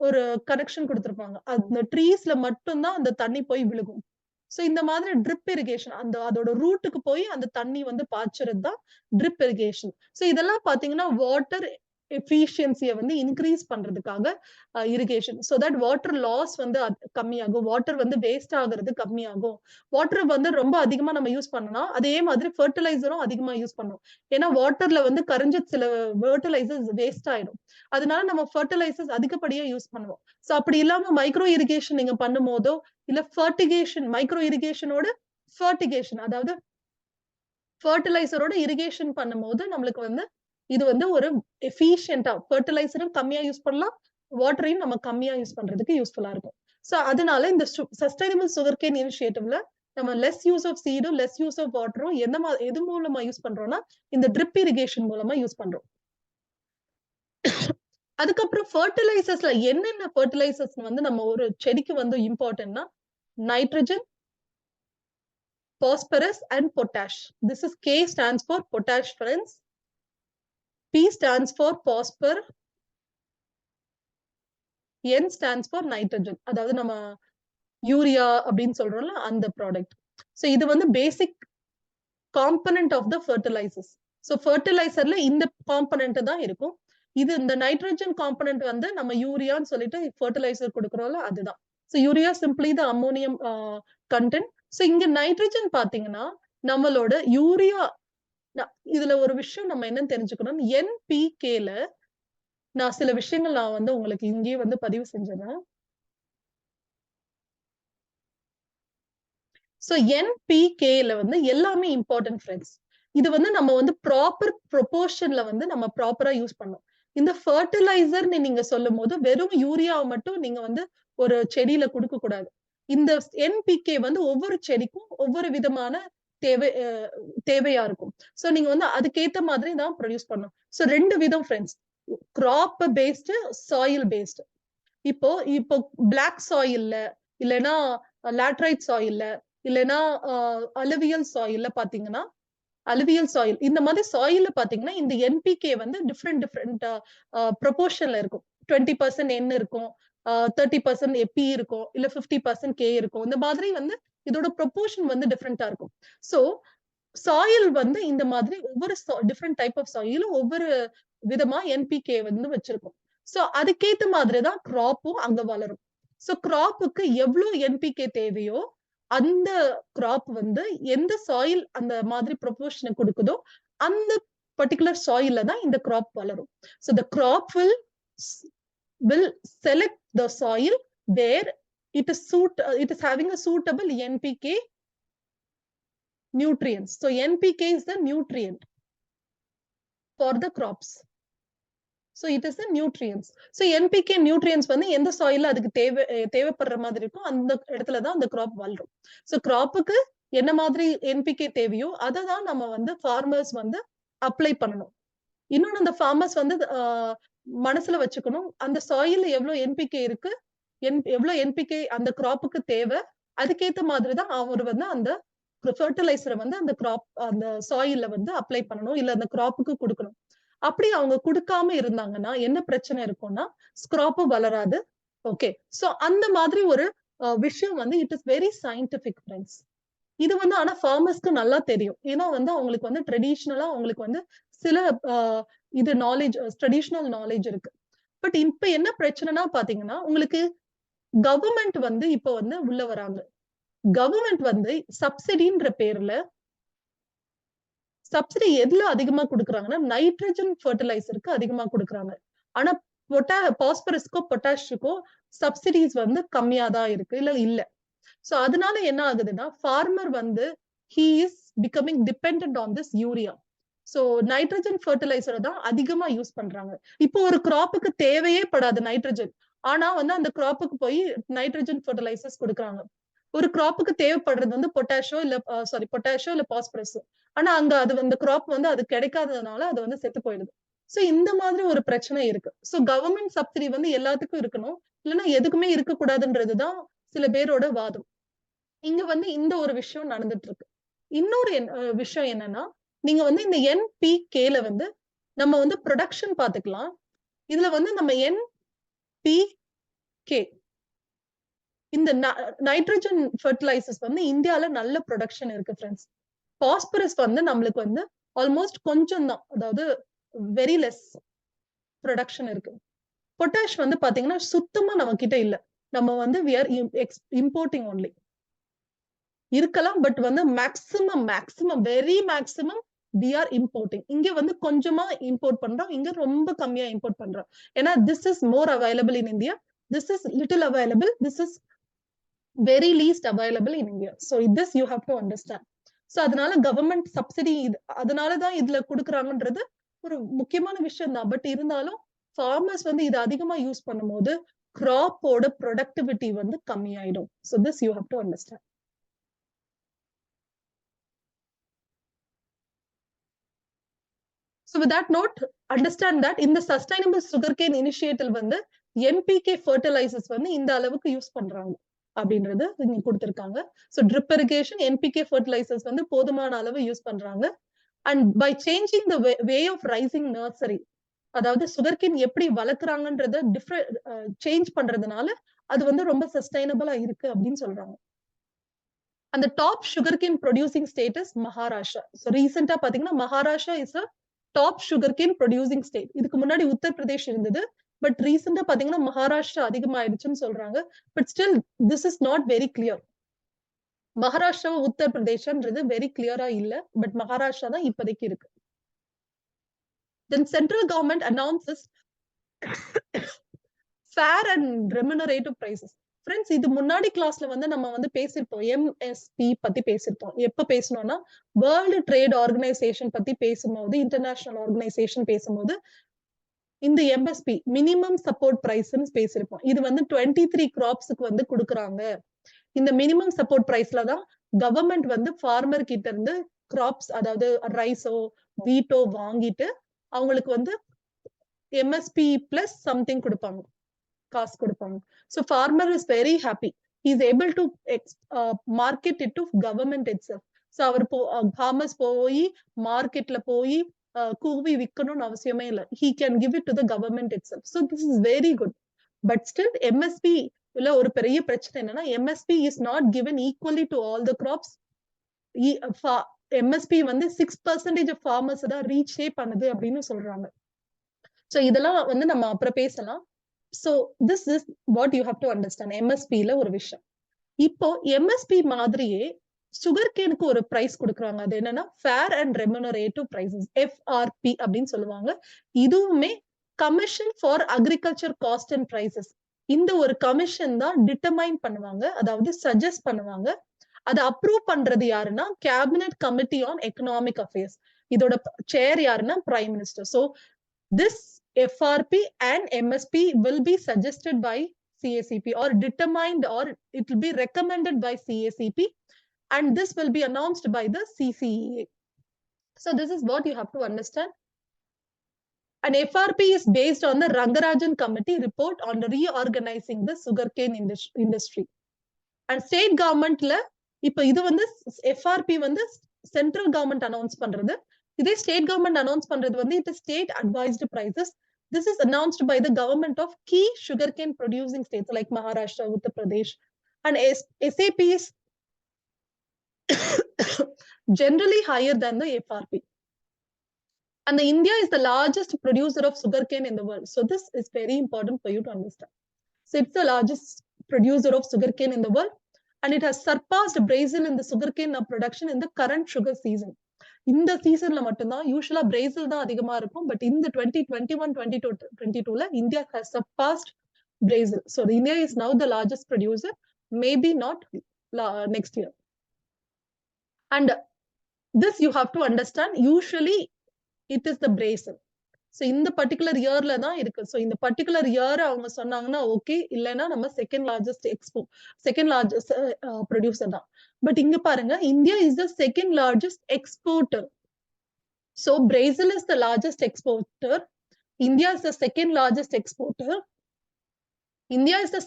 ஒரு கனெக்ஷன் கொடுத்திருப்பாங்க. அந்த ட்ரீஸ்ல மட்டும் தான் அந்த தண்ணி போய் விழுகும். சோ இந்த மாதிரி ட்ரிப் இரிகேஷன் அதோட ரூட்டுக்கு போய் அந்த தண்ணி வந்து பாய்ச்சறது தான் ட்ரிப் இரிகேஷன். சோ இதெல்லாம் பாத்தீங்கன்னா வாட்டர் எஃபிஷியன்சியை வந்து இன்க்ரீஸ் பண்றதுக்காக irrigation. So that water loss வந்து கம்மியாகும், வாட்டர் வந்து வேஸ்ட் ஆகுறது கம்மியாகும். வாட்டர் வந்து ரொம்ப அதிகமா நம்ம யூஸ் பண்ணனா அதே மாதிரி ஃபெர்டிலைசரும் அதிகமா யூஸ் பண்ணணும். ஏன்னா வாட்டர்ல வந்து கரைஞ்ச சில ஃபெர்டிலைசர்ஸ் வேஸ்ட் ஆயிடும். அதனால நம்ம ஃபெர்டிலைசர்ஸ் அதிகப்படியா யூஸ் பண்ணுவோம். சோ அப்படி இல்லாம மைக்ரோ இரிகேஷன் நீங்க பண்ணும் போதோ இல்ல ஃபெர்டிகேஷன், மைக்ரோ இரிகேஷனோட ஃபெர்டிகேஷன் அதாவது ஃபெர்டிலைசரோட இரிகேஷன் பண்ணும்போது நம்மளுக்கு வந்து இது வந்து ஒரு எஃபிஷியன்ட்டா ஃபெர்டிலைசரும் கம்மியா யூஸ் பண்ணலாம், வாட்டரையும் நம்ம கம்மியா யூஸ் பண்றதுக்கு யூஸ்ஃபுல்லா இருக்கும். சோ அதனால இந்த சஸ்டைனபிள் சுகர் கேன் இனிஷியேட்டிவ்ல நம்ம லெஸ் யூஸ் ஆஃப் சீடும் லெஸ் யூஸ் ஆஃப் வாட்டரும் எது மூலமா யூஸ் பண்றோம்னா இந்த ட்ரிப் இரிகேஷன் மூலமா யூஸ் பண்றோம். அதுக்கப்புறம் ஃபெர்டிலைசர்ஸ்ல என்னென்ன ஃபெர்டிலைசர்ஸ் வந்து நம்ம ஒரு செடிக்கு வந்து இம்பார்ட்டன்ட்னா nitrogen, phosphorus and potash. This is K stands for potash, friends. P stands for phosphor. N stands for nitrogen. அதாவது நம்ம யூரியா அப்படின்னு சொல்றோம்ல அந்த ப்ராடக்ட். சோ இது வந்து basic component of the fertilisers. So ஃபெர்டிலைசர்ல இந்த காம்பனன்ட் தான் இருக்கும். இது இந்த நைட்ரஜன் காம்பனன்ட் வந்து நம்ம யூரியான்னு சொல்லிட்டு ஃபெர்டிலைசர் கொடுக்கறோம்ல அதுதான். சோ யூரியா சிம்பிளி த அம்மோனியம் கண்டென்ட். சோ இங்க நைட்ரஜன் பாத்தீங்கன்னா நம்மளோட யூரியா இதுல ஒரு விஷயம் நம்ம என்னன்னு தெரிஞ்சுக்கணும். என்பிகேல நான் சில விஷயங்கள் நான் வந்து உங்களுக்கு இங்கேயே வந்து பதிவு செஞ்சேன். சோ என்பிகேல வந்து எல்லாமே இம்பார்ட்டன்ட் ஃப்ரெண்ட்ஸ். இது வந்து நம்ம வந்து ப்ராப்பர் ப்ரொபோர்ஷன்ல வந்து நம்ம ப்ராப்பரா யூஸ் பண்ணணும். இந்த ஃபெர்டிலைசர்னு நீங்க சொல்லும் போது வெறும் யூரியாவை மட்டும் நீங்க வந்து ஒரு செடியில கொடுக்க கூடாது. இந்த என்பிகே வந்து ஒவ்வொரு செடிக்கும் ஒவ்வொரு விதமான தேவையா இருக்கும். சோ நீங்க வந்து அதுக்கேத்த மாதிரி தான் ப்ரொடியூஸ் பண்ணணும். சோ 2 விதம் friends, crop based, soil based. இப்போ பிளாக் சாயில்ல இல்லைன்னா லேட்ரைட் சாயில்ல இல்லைன்னா அலுவியல் சாயில்ல பாத்தீங்கன்னா அலுவியல் சாயில் இந்த மாதிரி சாயில்ல பாத்தீங்கன்னா இந்த என்பிகே வந்து டிஃப்ரெண்ட் ப்ரொபோர்ஷன்ல இருக்கும். 20% N இருக்கும், 30% எப்பி இருக்கும், இல்ல 50% கே இருக்கும். இந்த மாதிரி வந்து இதோட ப்ரொபோர்ஷன் வந்து டிஃப்ரெண்டா இருக்கும். சோ சாயில் வந்து இந்த மாதிரி ஒவ்வொரு டிஃப்ரெண்ட் டைப் ஆஃப் சாயிலும் ஒவ்வொரு விதமா என்பிகே வந்து வச்சிருக்கும். சோ அதுக்கேத்த மாதிரிதான் கிராப்பும் அங்க வளரும். சோ கிராப்புக்கு எவ்வளவு என்பிகே தேவையோ அந்த கிராப் வந்து எந்த சாயில் அந்த மாதிரி ப்ரொபோர்ஷனை கொடுக்குதோ அந்த பர்டிகுலர் சாயில்ல தான் இந்த கிராப் வளரும். So the crop will select the soil where it is having a suitable NPK nutrients. So NPK is the nutrient for the crops. So it is the nutrients. So NPK nutrients வந்து எந்த சாயில்ல அதுக்கு தேவைப்படுற மாதிரி இருக்கும் அந்த இடத்துல தான் அந்த crop வளரும். So crop-க்கு என்ன மாதிரி NPK தேவையோ அதை தான் நம்ம வந்து farmers வந்து அப்ளை பண்ணணும். இன்னொன்னு அந்த farmers வந்து மனசுல வச்சுக்கணும். அந்த சாயில்ல எவ்வளவு NPK இருக்கு, எவ்வளவு NPK அந்த crop-க்கு தேவை, அதுக்கேத்த மாதிரி தான் அவர் வந்து அந்த ஃபெர்டிலைசரை வந்து அந்த crop அந்த சாயில்ல வந்து அப்ளை பண்ணணும். இல்ல அந்த crop-க்கு கொடுக்கணும். அப்படி அவங்க குடுக்காம இருந்தாங்கன்னா என்ன பிரச்சனை இருக்கும்னா ஸ்கிராப் வளராது. ஓகே. சோ அந்த மாதிரி ஒரு விஷயம் வந்து it is very scientific friends. இது வந்து ஆனா ஃபார்மர்ஸ்க்கு நல்லா தெரியும். ஏன்னா வந்து அவங்களுக்கு வந்து ட்ரெடிஷனலா அவங்களுக்கு வந்து சில இது நாலேஜ் ட்ரெடிஷனல் நாலேஜ் இருக்கு. பட் இப்ப என்ன பிரச்சனைனா பாத்தீங்கன்னா உங்களுக்கு கவர்மெண்ட் வந்து இப்ப வந்து உள்ள வராங்க. கவர்மெண்ட் வந்து சப்சிடின்ற பேர்ல சப்சிடி எதுல அதிகமா குடுக்குறாங்கன்னா நைட்ரஜன் ஃபெர்டிலைசருக்கு அதிகமா குடுக்குறாங்க. ஆனா பாஸ்பரஸ்க்கோ பொட்டாஷுக்கோ சப்சிடிஸ் வந்து கம்மியா தான் இருக்கு. இல்ல. சோ அதனால என்ன ஆகுதுன்னா ஃபார்மர் வந்து he is becoming dependent on this urea. So nitrogen ஃபெர்டிலைசரை தான் அதிகமா யூஸ் பண்றாங்க. இப்போ ஒரு கிராப்புக்கு தேவையே படாது நைட்ரஜன். ஆனா வந்து அந்த கிராப்புக்கு போய் நைட்ரஜன் ஃபெர்டிலைசர்ஸ் குடுக்குறாங்க. ஒரு கிராப்புக்கு தேவைப்படுறது வந்து பொட்டாஷோ இல்ல பாஸ்பரஸ். ஆனா அங்க அது அந்த கிராப் வந்து அது கிடைக்காததுனால அது வந்து செத்து போயிடுது. சோ இந்த மாதிரி ஒரு பிரச்சனை இருக்கு. சோ கவர்மெண்ட் சப்சிடி வந்து எல்லாத்துக்கும் இருக்கணும். இல்லன்னா எதுக்குமே இருக்கக்கூடாதுன்றதுதான் சில பேரோட வாதம். இங்க வந்து இந்த ஒரு விஷயம் நடந்துட்டு இருக்கு. இன்னொரு விஷயம் என்னன்னா, நீங்க வந்து இந்த NPKல வந்து நம்ம வந்து புரொடக்ஷன் பாத்துக்கலாம். இதுல வந்து நம்ம NPK இந்த நைட்ரஜன் ஃபெர்டிலைசர்ஸ் வந்து இந்தியால நல்ல புரொடக்ஷன் இருக்கு ஃப்ரெண்ட்ஸ். பாஸ்பரஸ் வந்து நம்மளுக்கு வந்து ஆல்மோஸ்ட் கொஞ்சம் தான். அதாவது வெரி லெஸ் புரொடக்ஷன் இருக்கு. பொட்டாஷ் வந்து பாத்தீங்கன்னா சுத்தமா நம்ம கிட்ட இல்ல. நம்ம வந்து we are importing only. இருக்கலாம் பட் வந்து maximum very maximum we are importing. இங்க வந்து கொஞ்சமா இம்போர்ட் பண்றோம். இங்க ரொம்ப கம்மியா இம்போர்ட் பண்றோம். ஏன்னா this is more available in India. This is little available. This is very least available in India. So this you have to understand. So அதனால கவர்மெண்ட் சப்சிடி அதனால தான் இதுல குடுக்குறாங்கன்றது ஒரு முக்கியமான விஷயம் தான். பட் இருந்தாலும் ஃபார்மர்ஸ் வந்து இது அதிகமா யூஸ் பண்ணும்போது கிராப்போட ப்ரொடக்டிவிட்டி வந்து கம்மியாயிடும். So this you have to understand. So with that note, understand that in the sustainable sugarcane initiative வந்து NPK fertilizers வந்து இந்த அளவுக்கு யூஸ் பண்றாங்க அப்படின்றது இங்க கொடுத்திருக்காங்க. So drip irrigation, NPK fertilizers வந்து போதுமான அளவு யூஸ் பண்றாங்க. And by changing the way of raising nursery, அதாவது சுகர்கேன் எப்படி வளர்க்குறாங்கன்றத சேஞ்ச் பண்றதுனால அது வந்து ரொம்ப சஸ்டைனபிளா இருக்கு அப்படின்னு சொல்றாங்க. அந்த top sugarcane producing state is Maharashtra. So ரீசெண்டா பாத்தீங்கன்னா Maharashtra is a top sugarcane producing state. இதுக்கு முன்னாடி உத்தரப்பிரதேஷ் இருந்தது. பட் ரீசெண்டா பாத்தீங்கன்னா மகாராஷ்டிரா அதிகமாயிடுச்சுன்னு சொல்றாங்க. But still this is not very clear. Maharashtra உத்தரப்பிரதேஷ்ன்றது வெரி கிளியரா இல்ல. பட் மகாராஷ்டிரா தான் இப்போதைக்கு இருக்கு. Then central government announces fair and remunerative prices. Friends இது முன்னாடி கிளாஸ்ல வந்து நம்ம வந்து பேசிருப்போம். MSP பத்தி பேசிருப்போம். எப்ப பேசணும்னா வேர்ல்டு ட்ரேட் ஆர்கனைசேஷன் பத்தி பேசும்போது, இன்டர்நேஷனல் ஆர்கனைசேஷன் பேசும்போது இந்த MSP மினிமம் சப்போர்ட் பிரைஸ்ன்னு பேசிருப்போம். இது வந்து 23 கிராப்ஸ்க்கு வந்து கொடுக்குறாங்க. இந்த மினிமம் சப்போர்ட் பிரைஸ்ல தான் கவர்மெண்ட் வந்து ஃபார்மர் கிட்ட இருந்து கிராப்ஸ் அதாவது ரைஸோ வீட்டோ வாங்கிட்டு அவங்களுக்கு வந்து MSP பிளஸ் சம்திங் கொடுப்பாங்க, காசு கொடுப்பாங்க. So farmer is very happy. He is able to market it to government itself. So our farmers போய் மார்க்கெட்ல போய் கூவி விக்கணும்னு அவசியமே இல்ல. He can give it to the government itself. So this is very good. But still MSP இல்ல ஒரு பெரிய பிரச்சனை என்னன்னா MSP is not given equally to all the crops. MSP வந்து 6% of farmers தான் ரீச்சே பண்ணுது அப்படின்னு சொல்றாங்க. So இதெல்லாம் வந்து நம்ம அப்புறம் பேசலாம். So this is what you have to understand. MSP-ல ஒரு விஷயம். இப்போ MSP மாதிரியே சுகர்கேனுக்கு ஒரு பிரைஸ் கொடுக்குறாங்க. அது என்னன்னா ஃபேர் அண்ட் ரெமுனரேட்டிவ் பிரைசஸ், FRP அப்படின்னு சொல்லுவாங்க. இதுவுமே commission for agriculture cost and prices. இந்த ஒரு கமிஷன் தான் டிட்டர்மைன் பண்ணுவாங்க, அதாவது சஜஸ்ட் பண்ணுவாங்க. அதை அப்ரூவ் பண்றது யாருன்னா cabinet committee on economic affairs. இதோட சேர் யாருன்னா prime minister. So this FRP and MSP will be suggested by CACP or determined, or it will be recommended by CACP, and this will be announced by the CCEA. So this is what you have to understand. And FRP is based on the Rangarajan Committee report on reorganizing the sugarcane industry. And state governmentல இப்ப இது வந்து FRP வந்து central government announce பண்றது. இதே state government announce பண்றது வந்து it is state advised prices. This is announced by the government of key sugarcane producing states like Maharashtra, Uttar Pradesh. And SAP is generally higher than the FRP. And India is the largest producer of sugarcane in the world. So this is very important for you to understand. So it's the largest producer of sugarcane in the world. And it has surpassed Brazil in the sugarcane production in the current sugar season. இந்த சீசன்ல மட்டும்தான் யூஸ்வலா பிரேசில் தான் அதிகமா இருக்கும். பட் இந்த 2021-22ல India has surpassed Brazil. So India is now the largest producer, maybe not next year. And this you have to understand. Usually it is the Brazil. So in the particular yearல தான் இருக்கு. So இந்த particular year அவங்க சொன்னாங்கன்னா ஓகே, இல்லைன்னா நம்ம செகண்ட் லார்ஜஸ்ட் ப்ரொடியூசர் தான். பட் இங்க பாருங்க, India is the second largest exporter. So Brazil is the largest exporter. India is the second largest exporter. India is the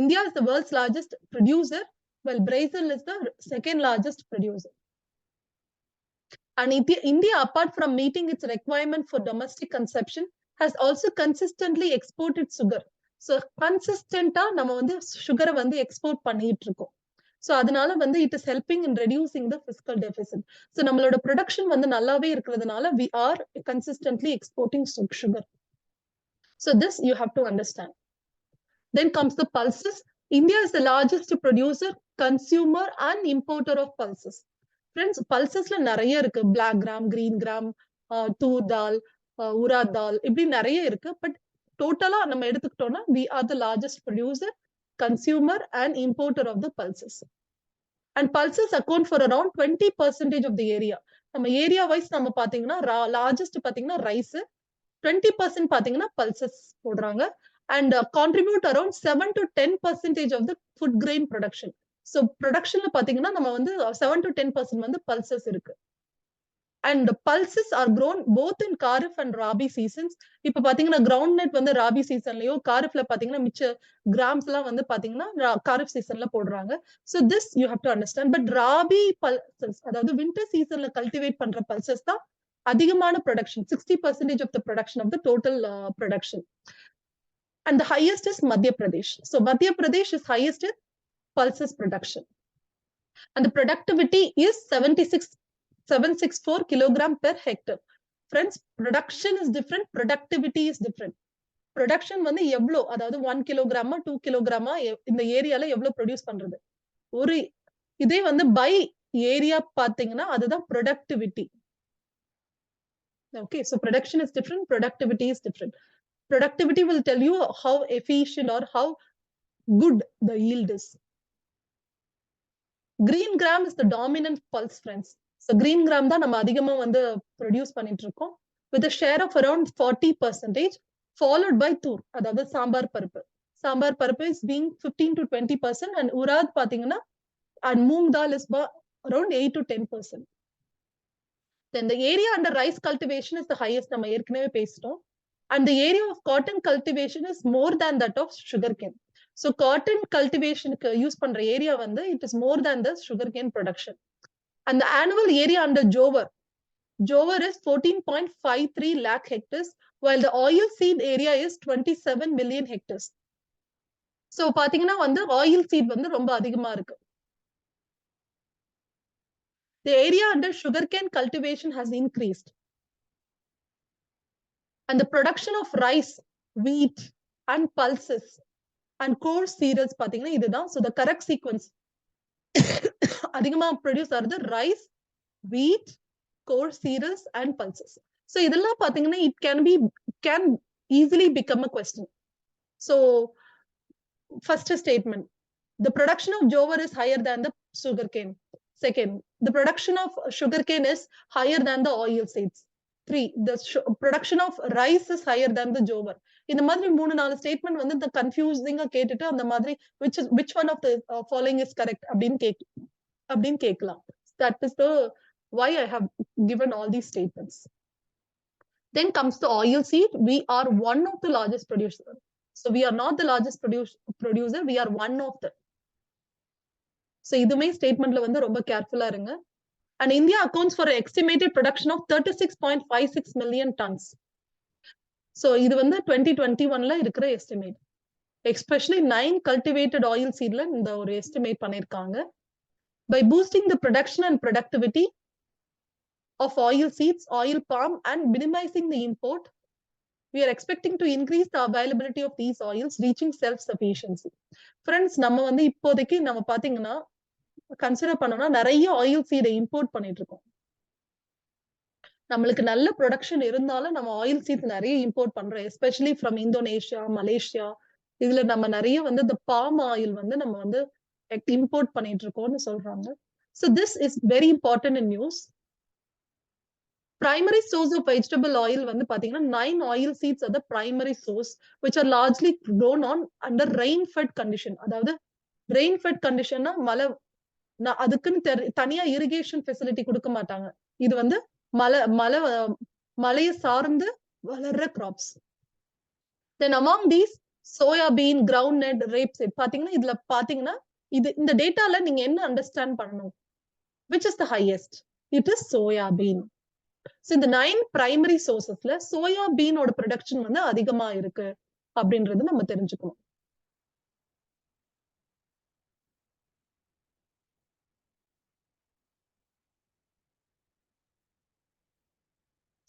India is the world's largest producer, while Brazil is the second largest producer. And India, apart from meeting its requirement for domestic consumption, has also consistently exported sugar. So consistently, நம்ம வந்து சுகரை வந்து எக்ஸ்போர்ட் பண்ணிட்டு இருக்கோம். So அதனால வந்து it is helping in reducing the fiscal deficit. So நம்மளோட production வந்து நல்லாவே இருக்கிறதுனால we are consistently exporting sugar. So this you have to understand. Then comes the pulses. India is the largest producer, consumer and importer of pulses. Friends, pulsesல நிறைய இருக்கு. Black gram, green gram, தூர் தால், உராத் தால், இப்படி நிறைய இருக்கு. பட் டோட்டலா நம்ம எடுத்துக்கிட்டோம்னா we are the largest producer, consumer and importer of the pulses. And pulses account for around 20% of the area. நம்ம ஏரியா வைஸ் நம்ம பாத்தீங்கன்னா லார்ஜஸ்ட் பாத்தீங்கன்னா ரைஸ், 20% பாத்தீங்கன்னா pulses போடுறாங்க. And contribute around 7 to 10% of the food grain production. So productionல பாத்தீங்கன்னா நம்ம வந்து 7 to 10% வந்து pulses இருக்கு. And pulses are grown both in Kharif and Rabi seasons. இப்ப பாத்தீங்கன்னா groundnut வந்து Rabi seasonலயோ, Kharifல பாத்தீங்கன்னா மிச்ச grams எல்லாம் வந்து பாத்தீங்கன்னா Kharif seasonல போடுறாங்க. So this you have to understand. But Rabi pulses, அதாவது winter seasonல cultivate பண்ற pulses தான் அதிகமான production, 60% of the production of the total production. And the highest is Madhya Pradesh. So Madhya Pradesh is highest in pulses production. And the productivity is 764 kilogram per hectare. Friends, production is different, productivity is different. Production வந்து எவ்வளோ, அதாவது 1 கிலோகிராமா 2 கிலோகிராமா இந்த ஏரியால எவ்வளவு ப்ரொடியூஸ் பண்றது. ஒரு இதே வந்து பை ஏரியா பாத்தீங்கன்னா அதுதான் productivity. Okay, so production is different, productivity is different. Productivity will tell you how efficient or how good the yield is. Green gram is the dominant pulse, friends. So green gram தான் நம்ம அதிகமா வந்து ப்ரொடியூஸ் பண்ணிட்டு இருக்கோம், with a share of around 40%, followed by தூர், அதாவது சாம்பார் பருப்பு. சாம்பார் பருப்பு is being 15 to 20%, and urad பாத்தீங்கன்னா and moong dal is around 8 to 10%. Then the area under rice cultivation is the highest, நம்ம ஏற்கனவே பேசிட்டோம். And the area of cotton cultivation is more than that of sugarcane. So cotton cultivation use பண்ற area வந்து it is more than the sugarcane production. And the annual area under jowar is 14.53 lakh hectares, while the oil seed area is 27 million hectares. So பாத்தீங்கன்னா வந்து oil seed வந்து ரொம்ப அதிகமா இருக்கு. The area under sugarcane cultivation has increased. And the production of rice, wheat and pulses and coarse cereals பாத்தீங்கன்னா இதுதான். So the correct sequence அதிகமா ப்ரொடியூஸ் ஆகுது rice, wheat, coarse cereals and pulses. So இதெல்லாம் பாத்தீங்கன்னா it can easily become a question. So first statement, the production of jowar is higher than the sugarcane. Second, the production of sugarcane is higher than the oil seeds. 3, the production of rice is higher than the jowar. இந்த மாதிரி 3-4 ஸ்டேட்மெண்ட் வந்து இந்த கன்ஃபியூசிங்கா கேட்டுட்டு அந்த மாதிரி which one of the following is correct அப்படின்னு கேட்கலாம். That is the why I have given all these statements. Then comes the oil seed. We are one of the largest producer. So we are not the largest producer. We are one of the. So இதுமே ஸ்டேட்மெண்ட்ல வந்து ரொம்ப கேர்ஃபுல்லா இருங்க. And India accounts for an estimated production of 36.56 million tons. So இது வந்து 2021ல இருக்கிற estimate. Especially 9 cultivated oil seedல இந்த ஒரு estimate பண்ணிருக்காங்க. By boosting the production and productivity of oil seeds, oil palm, and minimizing the import, we are expecting to increase the availability of these oils, reaching self-sufficiency. Friends, நம்ம வந்து இப்போதைக்கு நம்ம பாத்தீங்கன்னா கன்சிடர் பண்ணோம்னா நிறைய ஆயில் சீடை இம்போர்ட் பண்ணிட்டு இருக்கோம். நம்மளுக்கு நல்ல ப்ரொடக்ஷன் இருந்தாலும் நம்ம ஆயில் சீட்ஸ் நிறைய இம்போர்ட் பண்றோம், எஸ்பெஷலி ஃப்ரம் இந்தோனேஷியா, மலேசியா. இதுல நம்ம நிறைய வந்து இந்த பாம் ஆயில் வந்து நம்ம வந்து இம்போர்ட் பண்ணிட்டு இருக்கோம்னு சொல்றாங்க. So this is very important in news. Primary source of vegetable oil வந்து பாத்தீங்கன்னா 9 oil seeds are the primary source which are largely grown on under rain fed condition. அதாவது rain fed conditionனா மழை, அதுக்குன்னு தனியா இரிகேஷன் ஃபெசிலிட்டி கொடுக்க மாட்டாங்க. இது வந்து மழையை சார்ந்து வளர்ற graphs. Then among these soybean, groundnut, rapeseed பாத்தீங்கன்னா இதுல பாத்தீங்கன்னா இந்த டேட்டால நீங்க என்ன அண்டர்ஸ்டாண்ட் பண்ணணும்? Which is the highest? It is soybean. So இந்த 9 பிரைமரி சோர்சஸ்ல சோயாபீனோட ப்ரொடக்ஷன் வந்து அதிகமா இருக்கு அப்படின்றது நம்ம தெரிஞ்சுக்கணும்.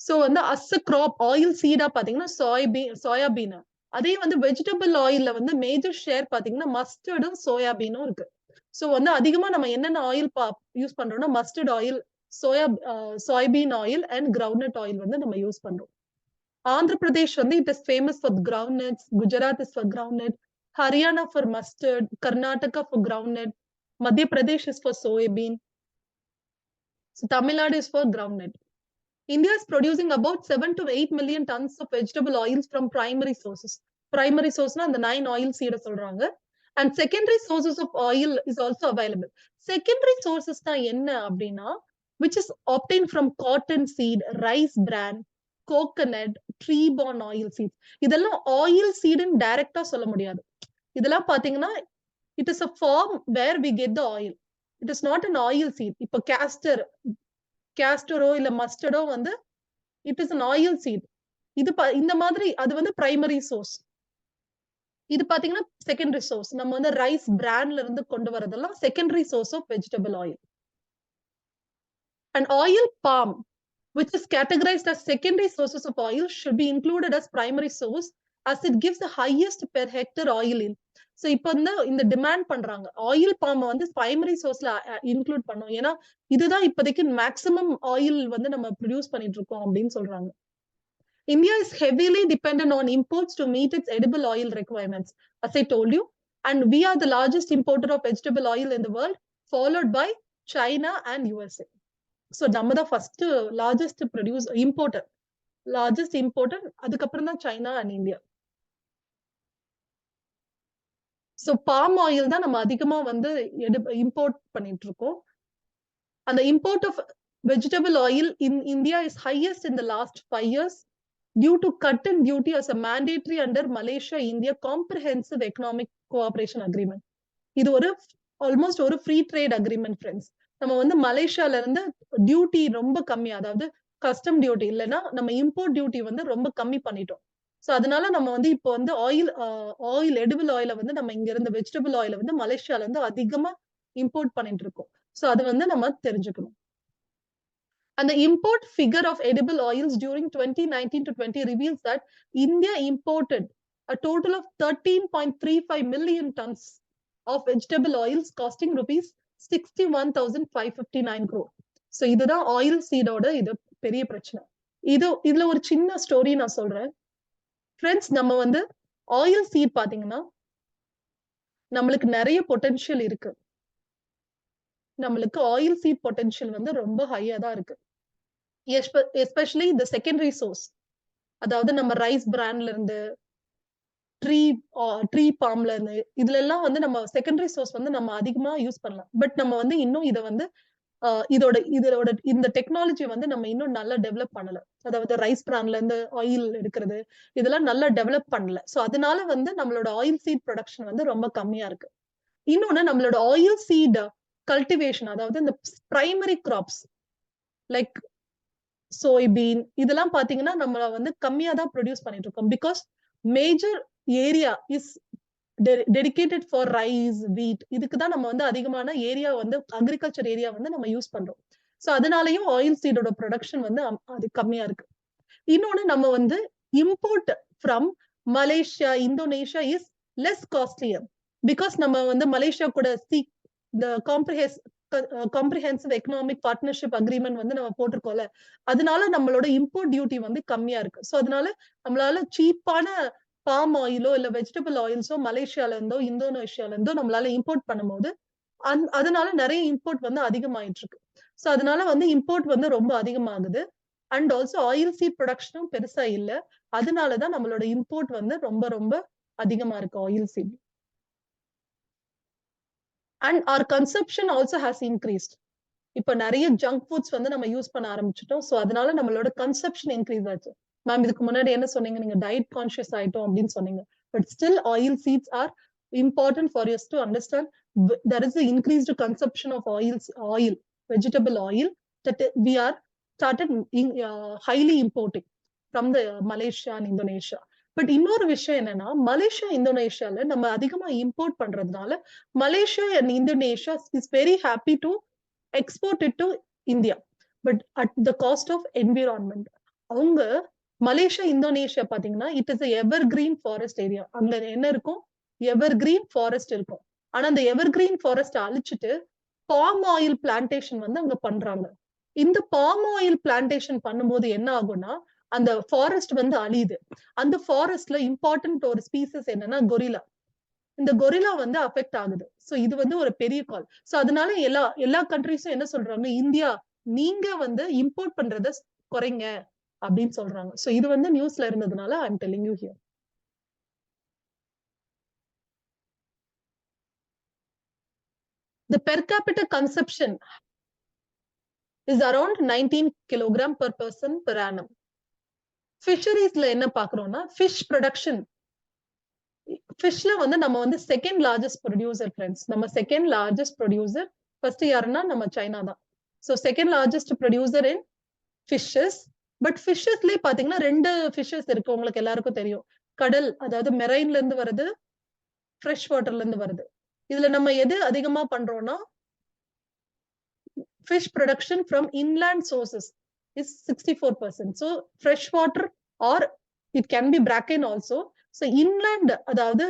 சோ வந்து அஸ் கிராப் ஆயில் சீடா பாத்தீங்கன்னா சோயாபீன். அதே வந்து வெஜிடபிள் ஆயில்ல வந்து மேஜர் ஷேர் பாத்தீங்கன்னா மஸ்டர்டும் சோயாபீனும் இருக்கு. சோ வந்து அதிகமா நம்ம என்னென்ன ஆயில் யூஸ் பண்றோம்னா mustard oil, soybean oil and groundnut oil வந்து நம்ம யூஸ் பண்றோம். ஆந்திர பிரதேஷ் வந்து it is famous for groundnuts, Gujarat is for groundnut, Haryana for mustard, Karnataka for groundnut, Madhya Pradesh is for soybean, Tamil Nadu is for groundnut. India is producing about 7 to 8 million tons of vegetable oils from primary sources. Primary source na the 9 oil seed சொல்றாங்க. And secondary sources of oil is also available. Secondary sources na enna அப்படின்னா which is obtained from cotton seed, rice bran, coconut, tree borne oil seeds. இதெல்லாம் oil seed ன்னு டைரக்டா சொல்ல முடியாது. இதெல்லாம் பாத்தீங்கன்னா it is a form where we get the oil. It is not an oil seed. இப்ப கேஸ்டரோ இல்ல மஸ்டர்டோ வந்து it is an oil seed. இது இந்த மாதிரி அது வந்து பிரைமரி சோர்ஸ். இது பாத்தீங்கன்னா செகண்டரி சோர்ஸ். நம்ம வந்து ரைஸ் பிராண்ட்ல இருந்து கொண்டு வரதெல்லாம் secondary source of vegetable oil. And oil palm, which is categorized as secondary sources of oil, should be included as primary source as it gives the highest per hectare oil in. So இப்ப வந்து இந்த டிமாண்ட் பண்றாங்க ஆயில் பாம் வந்து பிரைமரி சோர்ஸ்ல இன்க்ளூட் பண்ணும். ஏன்னா இதுதான் இப்போதைக்கு மேக்ஸிமம் ஆயில் வந்து நம்ம ப்ரொடியூஸ் பண்ணிட்டு இருக்கோம் அப்படின்னு சொல்றாங்க. India is heavily dependent on imports to meet its edible oil requirements, as I told you, and we are the largest importer of vegetable oil in the world, followed by China and USA. So நம்ம தான் ஃபர்ஸ்ட் லார்ஜஸ்ட் இம்போர்ட்டர், அதுக்கப்புறம் தான் China and India. So palm oil தான் நம்ம அதிகமா வந்து இம்போர்ட் பண்ணிட்டு இருக்கோம். அந்த import of vegetable oil in India is highest in the last 5 years due to cut in duty as a mandatory under Malaysia India Comprehensive Economic Cooperation Agreement. இது ஒரு ஆல்மோஸ்ட் ஒரு ஃப்ரீ ட்ரேட் அக்ரிமெண்ட் ஃப்ரெண்ட்ஸ். நம்ம வந்து மலேசியால இருந்து டியூட்டி ரொம்ப கம்மி, அதாவது கஸ்டம் டியூட்டி இல்லைன்னா நம்ம இம்போர்ட் டியூட்டி வந்து ரொம்ப கம்மி பண்ணிட்டோம். சோ அதனால நம்ம வந்து இப்போ வந்து ஆயில் எடிபிள் ஆயில வந்து நம்ம இங்க இருந்து வெஜிடபிள் ஆயில வந்து மலேசியால இருந்து அதிகமா இம்போர்ட் பண்ணிட்டு இருக்கோம். சோ அது வந்து நம்ம தெரிஞ்சுக்கணும். And the import figure of edible oils during 2019 to 20 reveals that India imported a total of 13.35 million tons of vegetable oils costing rupees 61,559 crore. So இதுதான் ஆயில் சீடோட இது பெரிய பிரச்சனை. இதுல ஒரு சின்ன ஸ்டோரி நான் சொல்றேன். ஃப்ரெண்ட்ஸ், நம்ம வந்து ஆயில் சீட் பாத்தீங்கன்னா நம்மளுக்கு நிறைய பொட்டன்ஷியல் இருக்கு. நம்மளுக்கு ஆயில் சீட் பொட்டன்ஷியல் வந்து ரொம்ப ஹையா தான் இருக்கு. எஸ்பெஷலி இந்த செகண்டரி சோர்ஸ். அதாவது நம்ம ரைஸ் பிராண்ட்ல இருந்து, ட்ரீ ட்ரீ பாம்ல இருந்து, இதுல எல்லாம் வந்து நம்ம செகண்டரி சோர்ஸ் வந்து நம்ம அதிகமா யூஸ் பண்ணலாம். பட் நம்ம வந்து இன்னும் இத வந்து இதோட இந்த டெக்னாலஜி வந்து நம்ம இன்னும் நல்லா டெவலப் பண்ணல. அதாவது ரைஸ் பிரான்ல இருந்து ஆயில் எடுக்கிறது, இதெல்லாம் நல்லா டெவலப் பண்ணல. சோ அதனால வந்து நம்மளோட ஆயில் சீட் புரொடக்ஷன் வந்து ரொம்ப கம்மியா இருக்கு. இன்னொன்னு நம்மளோட ஆயில் சீட் கல்டிவேஷன், அதாவது இந்த பிரைமரி கிராப்ஸ் லைக் சோய்பீன் இதெல்லாம் பாத்தீங்கன்னா நம்ம வந்து கம்மியா தான் ப்ரொடியூஸ் பண்ணிட்டு இருக்கோம். Because major area is dedicated for rice, வீட். இதுக்கு தான் நம்ம வந்து அதிகமான ஏரியா வந்து அக்ரிகல்ச்சர் ஏரியா வந்து நம்ம யூஸ் பண்றோம். சோ அதனாலயும் ஆயில் சீடோட ப்ரொடக்ஷன் வந்து அது கம்மியா இருக்கு. இன்னொன்னு நம்ம வந்து import from Malaysia, Indonesia is less costlier. Because நம்ம வந்து மலேசியா கூட இந்த காம்ப்ரிஹென்சிவ் எக்கனாமிக் பார்ட்னர்ஷிப் அக்ரிமெண்ட் வந்து நம்ம போட்டிருக்கோம்ல. அதனால நம்மளோட இம்போர்ட் டியூட்டி வந்து கம்மியா இருக்கு. சோ அதனால நம்மளால சீப்பான பாம் ஆயிலோ இல்ல வெஜிடபிள் ஆயில்ஸோ மலேசியால இருந்தோ இந்தோனேஷியால இருந்தோ நம்மளால இம்போர்ட் பண்ணும்போது அதனால நிறைய இம்போர்ட் வந்து அதிகமாயிட்டு இருக்கு. சோ அதனால வந்து இம்போர்ட் வந்து ரொம்ப அதிகமாகுது. அண்ட் ஆல்சோ ஆயில் சீட் ப்ரொடக்ஷனும் பெருசா இல்ல. அதனாலதான் நம்மளோட இம்போர்ட் வந்து ரொம்ப ரொம்ப அதிகமா இருக்கு oil seat. And our consumption also has increased. இப்ப நிறைய ஜங்க் ஃபுட்ஸ் வந்து நம்ம யூஸ் பண்ண ஆரம்பிச்சுட்டோம். சோ அதனால நம்மளோட கன்சப்ஷன் இன்க்ரீஸ் ஆச்சு. மேம் இதுக்கு முன்னாடி என்ன சொன்னீங்க? நீங்க டயட் கான்ஷியஸ் ஆயிட்டோம் அப்படின்னு சொன்னீங்க. But still oil seeds are important for us to understand. There is an increased consumption of oil, vegetable oil that we are started highly importing from the Malaysia and Indonesia. But இன்னொரு விஷயம் என்னன்னா, மலேசியா, இந்தோனேஷியால நம்ம அதிகமா இம்போர்ட் பண்றதுனால Malaysia and Indonesia is very happy to export it to India, but at the cost of environment. அவங்க மலேசியா, இந்தோனேஷியா பாத்தீங்கன்னா it is evergreen forest area. அங்க என்ன இருக்கும்? எவர்கிரீன் ஃபாரஸ்ட் இருக்கும். ஆனா அந்த எவர்கிரீன் ஃபாரஸ்ட் அழிச்சிட்டு பாம் ஆயில் பிளான்டேஷன் வந்து அங்க பண்றாங்க. இந்த பாம் ஆயில் பிளான்டேஷன் பண்ணும்போது என்ன ஆகும்னா, அந்த ஃபாரஸ்ட் வந்து அழியுது. அந்த ஃபாரஸ்ட்ல இம்பார்ட்டன்ட் ஒரு ஸ்பீசிஸ் என்னன்னா கொரில்லா. இந்த கொரில்லா வந்து அஃபெக்ட் ஆகுது. சோ இது வந்து ஒரு பெரிய கால். சோ அதனால எல்லா கண்ட்ரீஸும் என்ன சொல்றாங்க? இந்தியா, நீங்க வந்து இம்போர்ட் பண்றத குறைங்க அப்படின்னு சொல்றாங்க. சோ இது வந்து நியூஸ்ல இருந்ததுனால I am telling you here. The per capita consumption is around 19 kilogram per person per annum. ஃபிஷரிஸ்ல என்ன பாக்குறோம்னா, ஃபிஷ் ப்ரொடக்ஷன். ஃபிஷ்ல வந்து நம்ம வந்து செகண்ட் லார்ஜஸ்ட் ப்ரொடியூசர் ஃப்ரெண்ட்ஸ். நம்ம செகண்ட் லார்ஜஸ்ட் ப்ரொடியூசர் ஃபர்ஸ்ட் யாருன்னா நம்ம சைனா தான். So second largest producer in fishes. But ஃபிஷஸ்லயே பாத்தீங்கன்னா 2 ஃபிஷஸ் இருக்கு. உங்களுக்கு எல்லாருக்கும் தெரியும். கடல், அதாவது மெரைன்ல இருந்து வருது, ஃப்ரெஷ் வாட்டர்ல இருந்து வருது. இதுல நம்ம எது அதிகமா பண்றோம்னா, fish production from inland sources is 64%. So fresh water, or it can be bracken also. So inland, அதாவது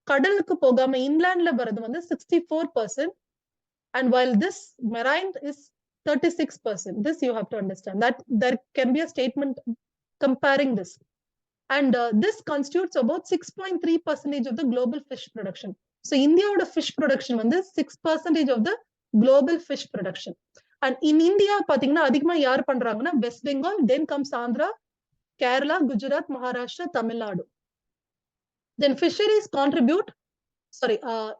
கடலுக்கு போகாம இன்லாண்ட்ல வரது வந்து 64%. And while this marine is 36%. This you have to understand. That there can be a statement comparing this. And this constitutes about 6.3% of the global fish production. So India's fish production வந்து 6% of the global fish production. And in India பாத்தீங்கன்னா அதிகமா யார் பண்றாங்கன்னா west Bengal, then comes Andhra, Kerala, Gujarat, Maharashtra, Tamil Nadu. Then fisheries contribute, sorry,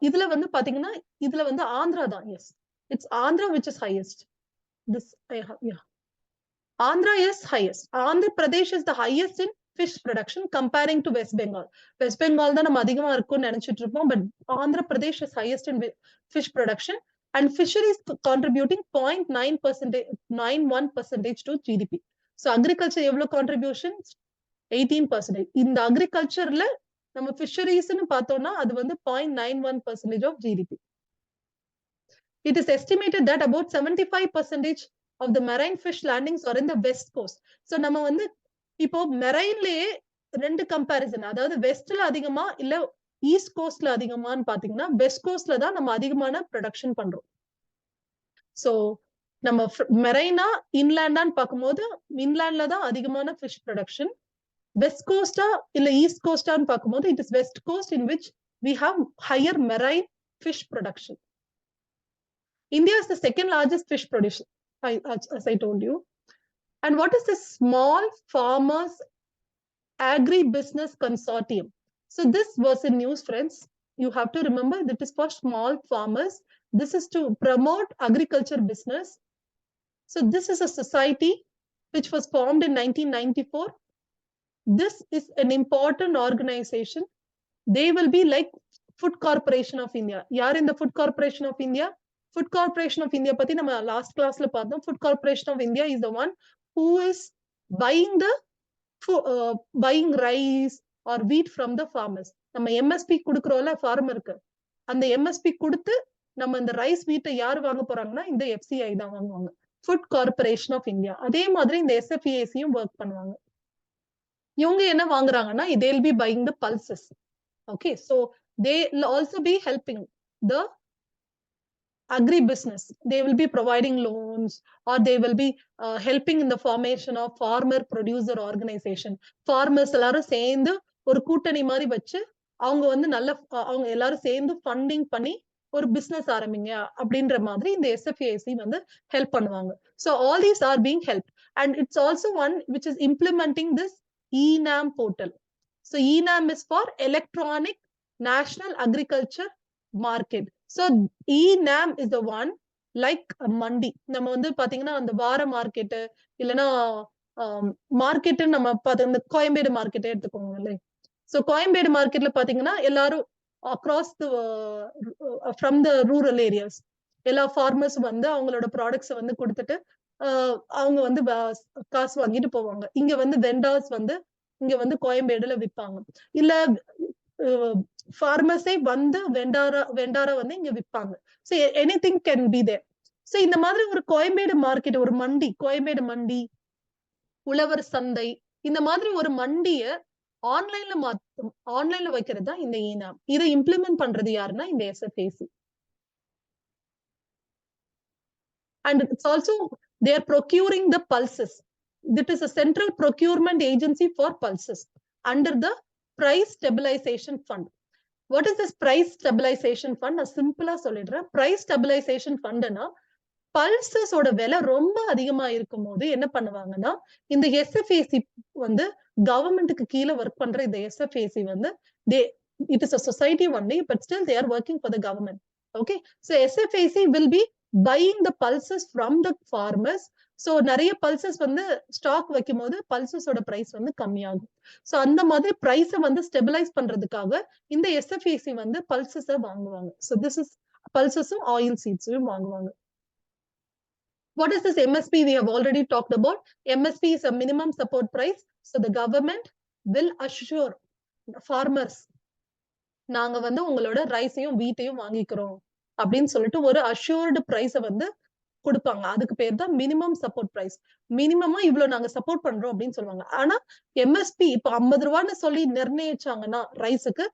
இதுல வந்து பாத்தீங்கன்னா இதுல வந்து ஆந்திரா தான். Yes, it's Andhra which is highest. This I have, yeah. Andhra is highest. Andhra Pradesh is the highest in fish production comparing to West Bengal. West Bengal தான் நம்ம அதிகமா இருக்கும்னு நினைச்சிட்டு இருப்போம். But Andhra Pradesh is highest in fish production. And fisheries contributing 0.91% to GDP. So agriculture எவ்வளவு contribution? 18%. இந்த agricultureல நம்ம fisheries-னு பார்த்தோம்னா அது வந்து 0.91% of GDP. It is estimated that about 75% of the marine fish landings are in the west coast. So நம்ம வந்து இப்போ மெரைன்லயே 2 கம்பேரிசன், அதாவது வெஸ்ட்ல அதிகமா இல்ல ஈஸ்ட் கோஸ்ட்ல அதிகமான்னு பாத்தீங்கன்னா வெஸ்ட் கோஸ்ட்ல தான் நம்ம அதிகமான ப்ரொடக்ஷன் பண்றோம். சோ நம்ம மெரைனா இன்லாண்டான்னு பார்க்கும்போது இன்லாண்ட்ல தான் அதிகமான ஃபிஷ் ப்ரொடக்ஷன். வெஸ்ட் கோஸ்டா இல்ல ஈஸ்ட் கோஸ்டான்னு பார்க்கும்போது it is west coast in which we have higher marine fish production. India is the second largest fish producer, as I told you. And what is the Small Farmers Agri-Business Consortium? So this was in news, friends. You have to remember that is for small farmers. This is to promote agriculture business. So this is a society which was formed in 1994. This is an important organization. They will be like Food Corporation of India. Yaar in the Food Corporation of India? Food Corporation of India pati nama last class la paathom. Food Corporation of India is the one who is buying buying rice or wheat from the farmers. நம்ம MSP குடுக்குறோம்ல farmerக்கு. அந்த MSP கொடுத்து நம்ம இந்த ரைஸ் வீட்டை யார் வாங்க போறாங்கன்னா இந்த FCI தான் வாங்குவாங்க. Food corporation of India. அதே மாதிரி இந்த SFACயும் ஒர்க் பண்ணுவாங்க. இவங்க என்ன வாங்குறாங்கன்னா they'll be buying the pulses. Okay, so they will also be helping the agri-business. They will be providing loans or they will be helping in the formation of farmer producer organization. Farmers எல்லாரும் சேர்ந்து ஒரு கூட்டணி மாதிரி வச்சு அவங்க வந்து நல்ல அவங்க எல்லாரும் சேர்ந்து ஃபண்டிங் பண்ணி ஒரு பிசினஸ் ஆரம்பிங்க அப்படின்ற மாதிரி இந்த SFAC வந்து ஹெல்ப் பண்ணுவாங்க. So all these are being helped and it's also one which is implementing this ENAM portal. So ENAM is for Electronic National Agriculture Market. So ENAM is the one like a mandi. நம்ம வந்து பாத்தீங்கன்னா அந்த வார மார்க்கெட் இல்லைன்னா மார்க்கெட் நம்ம இந்த கோயம்பேடு மார்க்கெட்டே எடுத்துக்கோங்க. ஸோ கோயம்பேடு மார்க்கெட்ல பாத்தீங்கன்னா எல்லாரும் across from the rural areas எல்லா ஃபார்மர்ஸும் வந்து அவங்களோட ப்ராடக்ட்ஸை வந்து கொடுத்துட்டு அவங்க வந்து காசு வாங்கிட்டு போவாங்க. இங்க வந்து வெண்டார்ஸ் வந்து இங்க வந்து கோயம்பேடுல விற்பாங்க. இல்ல ஃபார்மர்ஸே வந்து வெண்டாரா வந்து இங்க விற்பாங்க. So anything can be there. So இந்த மாதிரி ஒரு கோயம்பேடு மார்க்கெட், ஒரு மண்டி, கோயம்பேடு மண்டி, உழவர் சந்தை, இந்த மாதிரி ஒரு மண்டிய ஆன்லைன்ல வைக்கிறது தான் இந்த ENAM. இதை இம்ப்ளிமெண்ட் பண்றது யாருன்னா இந்த SFAC. And it's also they are procuring the pulses. That is a central procurement agency for pulses under the Price Stabilization Fund. What is this Price Stabilization Fund? நான் சிம்பிளா சொல்லிடுறேன். Price Stabilization Fundனா பல்சஸோட விலை ரொம்ப அதிகமா இருக்கும் போது என்ன பண்ணுவாங்கன்னா இந்த SFAC வந்து கவர்மெண்ட்டுக்கு கீழே ஒர்க் பண்ற இந்த SFAC வந்து it is a society only but still they are working for the government. Okay, so SFAC will be buying the pulses from the farmers. So நிறைய பல்சஸ் வந்து ஸ்டாக் வைக்கும் போது பல்சஸோட பிரைஸ் வந்து கம்மியாகும். ஸோ அந்த மாதிரி பிரைஸை வந்து ஸ்டெபிலைஸ் பண்றதுக்காக இந்த SFAC வந்து பல்சஸை வாங்குவாங்க. ஸோ திஸ் இஸ் பல்சஸும் ஆயில் சீட்ஸையும் வாங்குவாங்க. What is this MSP? We have already talked about. MSP is a minimum support price. So the government will assure farmers, நாங்க வந்து உங்களோட ரைஸையும் வீட்டையும் வாங்கிக்கிறோம் அப்படின்னு சொல்லிட்டு ஒரு அஷ்யூர்டு பிரைஸை வந்து கொடுப்பாங்க. அதுக்கு பேர் தான் மினிமம் சப்போர்ட் பிரைஸ். மினிமமா இவ்வளவு நாங்க சப்போர்ட் பண்றோம் அப்படின்னு சொல்லுவாங்க. ஆனா MSP இப்ப 50 ரூபான்னு சொல்லி நிர்ணயிச்சாங்கன்னா ரைஸுக்கு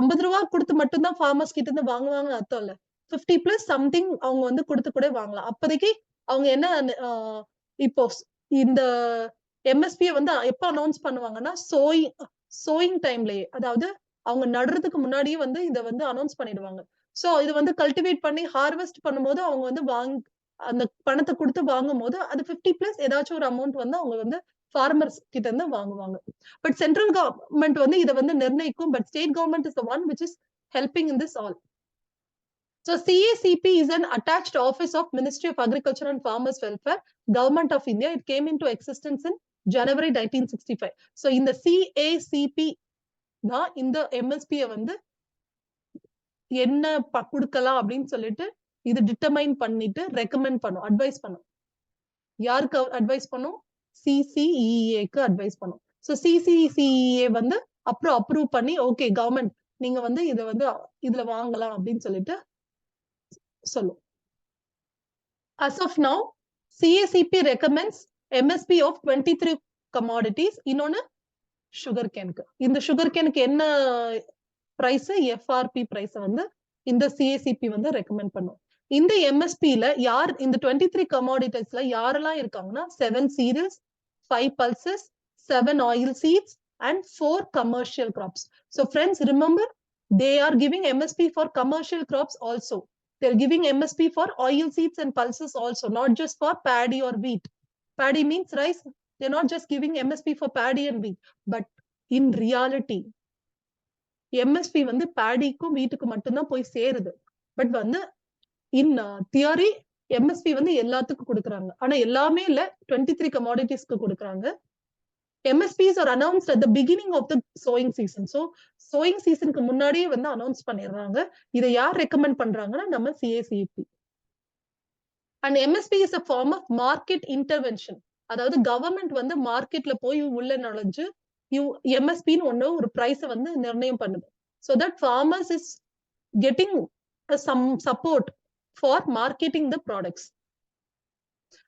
50 ரூபா கொடுத்து மட்டும்தான் ஃபார்மர்ஸ் கிட்ட இருந்து வாங்குவாங்க அர்த்தம் இல்ல. 50 பிளஸ் சம்திங் அவங்க வந்து கொடுத்து கூட வாங்கலாம். அப்போதைக்கு அவங்க என்ன இப்போ இந்த MSP வந்து எப்ப அனௌன்ஸ் பண்ணுவாங்கன்னா சோயிங் டைம்லயே, அதாவது அவங்க நடுறதுக்கு முன்னாடியே வந்து இதை வந்து அனௌன்ஸ் பண்ணிடுவாங்க. சோ இது வந்து கல்டிவேட் பண்ணி ஹார்வெஸ்ட் பண்ணும்போது அவங்க வந்து அந்த பணத்தை கொடுத்து வாங்கும் போது அது 50 பிளஸ் ஏதாச்சும் ஒரு அமௌண்ட் வந்து அவங்க வந்து ஃபார்மர்ஸ் கிட்ட இருந்து வாங்குவாங்க. பட் சென்ட்ரல் கவர்மெண்ட் வந்து இதை வந்து நிர்ணயிக்கும். But state government is the one which is helping in this all. So CACP is an attached office of Ministry of Agriculture and Farmers Welfare, Government of India. It came into existence in January 1965. So in the CACP தான் இந்த MSP வந்து என்ன கொடுக்கலாம் அப்படின்னு சொல்லிட்டு இது டிட்டர்மைன் பண்ணிட்டு ரெக்கமெண்ட் பண்ணும், அட்வைஸ் பண்ணும். யாருக்கு அட்வைஸ் பண்ணும்? CCEA-க்கு அட்வைஸ் பண்ணும். ஸோ CCCEA வந்து அப்புறம் அப்ரூவ் பண்ணி ஓகே கவர்மெண்ட் நீங்க வந்து இதை வந்து இதுல வாங்கலாம் அப்படின்னு சொல்லிட்டு சொல்லும். As of now, CACP recommends MSP of 23 commodities. இன்னொன்னு சுகர் கேனுக்கு. இந்த சுகர் கேனுக்கு என்ன பிரைஸ்? FRP பிரைஸ் வந்து இந்த CACP வந்து ரெக்கமெண்ட் பண்ணும். இந்த MSP-ல யார் இந்த 23 commoditiesல யாரெல்லாம் இருக்காங்கன்னா 7 cereals, 5 pulses, 7 oil seeds and 4 commercial crops. So friends, remember they are giving MSP for commercial crops also. They're giving MSP for oil seeds and pulses also, not just for paddy or wheat. Paddy means rice. They're not just giving MSP for paddy and wheat, but in reality, MSP வந்து பேடிக்கும் வீட்டுக்கும் மட்டும்தான் போய் சேருது. பட் வந்து இன் தியரி MSP வந்து எல்லாத்துக்கும் கொடுக்குறாங்க. ஆனா எல்லாமே இல்ல, 23 commoditiesக்கு கொடுக்குறாங்க. MSPs are announced at the beginning of the sowing season. So sowing seasonக்கு முன்னாடியே வந்து அனௌன்ஸ் பண்ணிடுறாங்க. இதை யார் ரெக்கமெண்ட் பண்றாங்கன்னா நம்ம CACEP. And MSP is a form of market intervention. அதாவது கவர்மெண்ட் வந்து மார்க்கெட்ல போய் உள்ள நுழைஞ்சு MSPன்னு ஒண்ணு ஒரு பிரைஸை வந்து நிர்ணயம் பண்ணுது. So that farmers is getting some support for marketing the products.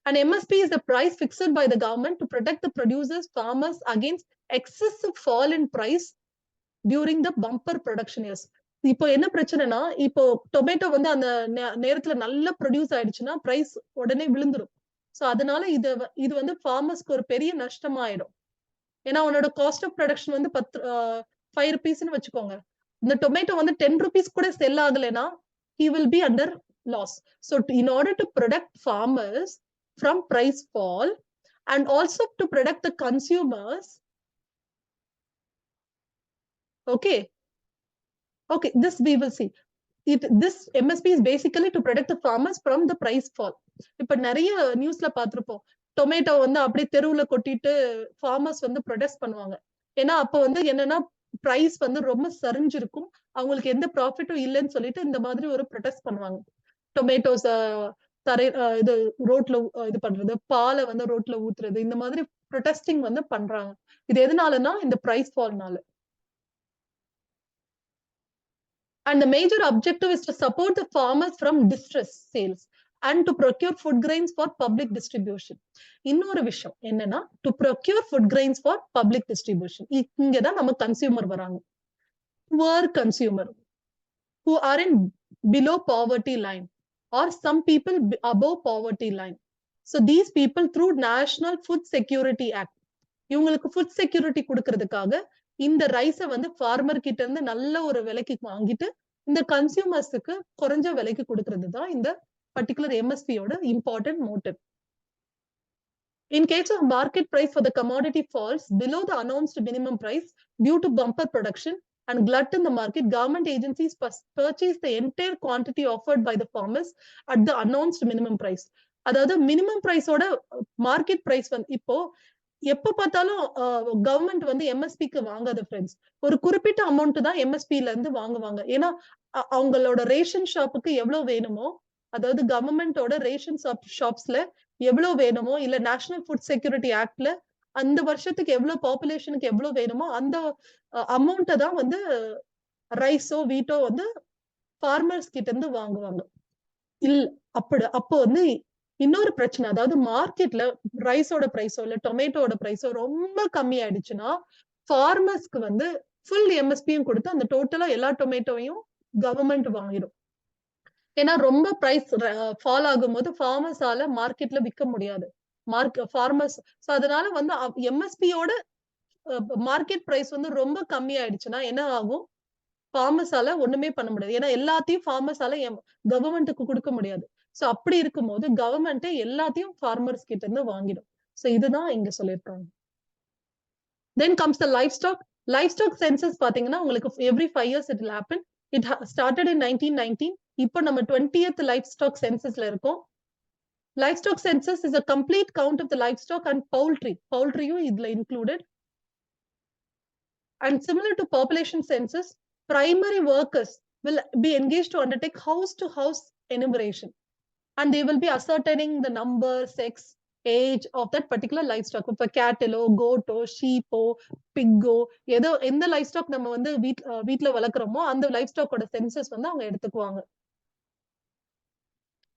And MSP is the price fixed by the government to protect the producers, farmers against excessive fall in price during the bumper production years. இப்போ என்ன பிரச்சனைனா, இப்போ டொமேட்டோ வந்து அந்த நேரத்துல நல்லா ப்ரொடியூஸ் ஆயிடுச்சுன்னா பிரைஸ் உடனே விழுந்துரும். சோ அதனால இது வந்து ஃபார்மர்ஸ்க்கு ஒரு பெரிய நஷ்டமாயிடும். ஏன்னா அவனோட காஸ்ட் ஆஃப் ப்ரொடக்ஷன் வந்து 5 rupeesன்னு வச்சுக்கோங்க. இந்த டொமேட்டோ வந்து 10 rupees கூட செல் ஆகலைன்னா he will be under loss. So in order to protect farmers from price fall and also to protect the consumers, okay, this we will see. This MSP is basically to protect the farmers from the price fall. இப்ப நிறைய நியூஸ்ல பார்த்திருப்போம், டொமேட்டோ வந்து அப்படியே தெருவுல கொட்டிட்டு ஃபார்மர்ஸ் வந்து ப்ரொடெஸ்ட் பண்ணுவாங்க. ஏன்னா அப்ப வந்து என்னன்னா பிரைஸ் வந்து ரொம்ப சரிஞ்சிருக்கும், அவங்களுக்கு எந்த ப்ராஃபிட்டும் இல்லைன்னு சொல்லிட்டு இந்த மாதிரி ஒரு ப்ரொடெஸ்ட் பண்ணுவாங்க. டொமேட்டோஸ் இது ரோட்ல இது பண்றது, பாலை வந்து ரோட்ல ஊத்துறது, இந்த மாதிரி ப்ரொடெஸ்டிங் வந்து பண்றாங்க. இது எதனாலன்னா இந்த price ஃபால்னால. And the major objective is to support the farmers from distress sales and to procure food grains for public distribution. இன்னொரு விஷயம் என்னன்னா, to procure food grains for public distribution. இங்கதான் நம்ம கன்சியூமர் வராங்க. Poor consumer who are in below poverty line or some people above poverty line. So these people through National Food Security Act, இவங்களுக்கு ஃபுட் செக்யூரிட்டி கொடுக்கறதுக்காக இந்த ரைஸை வந்து ஃபார்மர் கிட்ட இருந்து நல்ல ஒரு விலைக்கு வாங்கிட்டு இந்த கன்சியூமர்ஸுக்கு குறைஞ்ச விலைக்கு கொடுக்கறது தான் இந்த பர்டிகுலர் MSPயோட important motive. In case of market price for the commodity falls below the announced minimum price due to bumper production and glut in the market, government agencies purchase the entire quantity offered by the farmers at the announced minimum price. அதாவது மினிமம் பிரைஸோட மார்க்கெட் பிரைஸ் வந்து இப்போ எப்ப பார்த்தாலும் கவர்மெண்ட் வந்து MSPக்கு வாங்காத ஃப்ரெண்ட்ஸ், ஒரு குறிப்பிட்ட அமௌண்ட் தான் MSPல இருந்து வாங்குவாங்க. ஏன்னா அவங்களோட ரேஷன் ஷாப்புக்கு எவ்வளவு வேணுமோ, அதாவது கவர்மெண்டோட ரேஷன் ஷாப்ஸ்ல எவ்வளவு வேணுமோ, இல்ல நேஷனல் ஃபுட் செக்யூரிட்டி ஆக்ட்ல அந்த வருஷத்துக்கு எவ்வளவு பாப்புலேஷனுக்கு எவ்வளவு வேணுமோ அந்த அமௌண்ட்டை தான் வந்து ரைஸோ வீட்டோ வந்து ஃபார்மர்ஸ் கிட்ட இருந்து வாங்குவாங்க. அப்போ வந்து இன்னொரு பிரச்சனை, அதாவது மார்க்கெட்ல ரைஸோட பிரைஸோ இல்ல டொமேட்டோட பிரைஸோ ரொம்ப கம்மி ஆயிடுச்சுன்னா ஃபார்மர்ஸ்க்கு வந்து ஃபுல் MSPயும் கொடுத்து அந்த டோட்டலா எல்லா டொமேட்டோவையும் கவர்மெண்ட் வாங்கிடும். ஏன்னா ரொம்ப பிரைஸ் ஃபால் ஆகும்போது ஃபார்மர்ஸால மார்க்கெட்ல விற்க முடியாது. ஃபார்மர்ஸ் அதனால வந்து MSPயோட மார்க்கெட் பிரைஸ் வந்து ரொம்ப கம்மி ஆயிடுச்சுன்னா என்ன ஆகும், ஃபார்மர்ஸால ஒண்ணுமே பண்ண முடியாது. ஏன்னா எல்லாத்தையும் ஃபார்மர்ஸால கவர்மெண்ட்டுக்கு கொடுக்க முடியாது. சோ அப்படி இருக்கும்போது கவர்மெண்ட் எல்லாத்தையும் ஃபார்மர்ஸ் கிட்ட இருந்து வாங்கிடும். சோ இதுதான் இங்க சொல்லியிருக்காங்க. Then comes the livestock census. பாத்தீங்கன்னா உங்களுக்கு every 5 years it will happen. It started in 1919. இப்போ நம்ம 20th livestock censusல இருக்கோம். Livestock census is a complete count of the livestock and poultryயும் இதுல included. And similar to population census, primary workers will be engaged to undertake house-to-house enumeration. And they will be ascertaining the number, sex, age of that particular livestock. இப்ப கேட்டலோ, கோட்டோ, ஷீப்போ, பிக்கோ, எந்த livestock நம்ம வந்து வீட்ல வளர்க்குறோமோ அந்த livestockோட census வந்து அவங்க எடுத்துக்குவாங்க.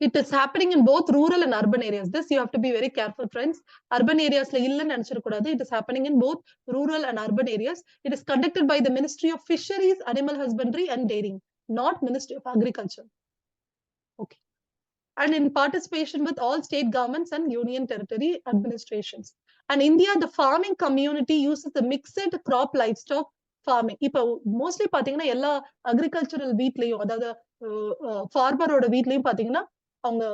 It is happening in both rural and urban areas. This you have to be very careful, friends. Urban areasல இல்லன்னு நினைச்சிட கூடாது. It is happening in both rural and urban areas. It is conducted by the Ministry of Fisheries, Animal Husbandry and Dairying, not Ministry of Agriculture. Okay. And in participation with all state governments and union territory administrations. And India, the farming community uses the mixed crop livestock farming. இப்போ மோஸ்ட்லி பாத்தீங்கன்னா எல்லா அக்ரிகல்ச்சரல் வீட்லயும், அதாவது ஃபார்மரோட வீட்லயும் பாத்தீங்கன்னா அவங்க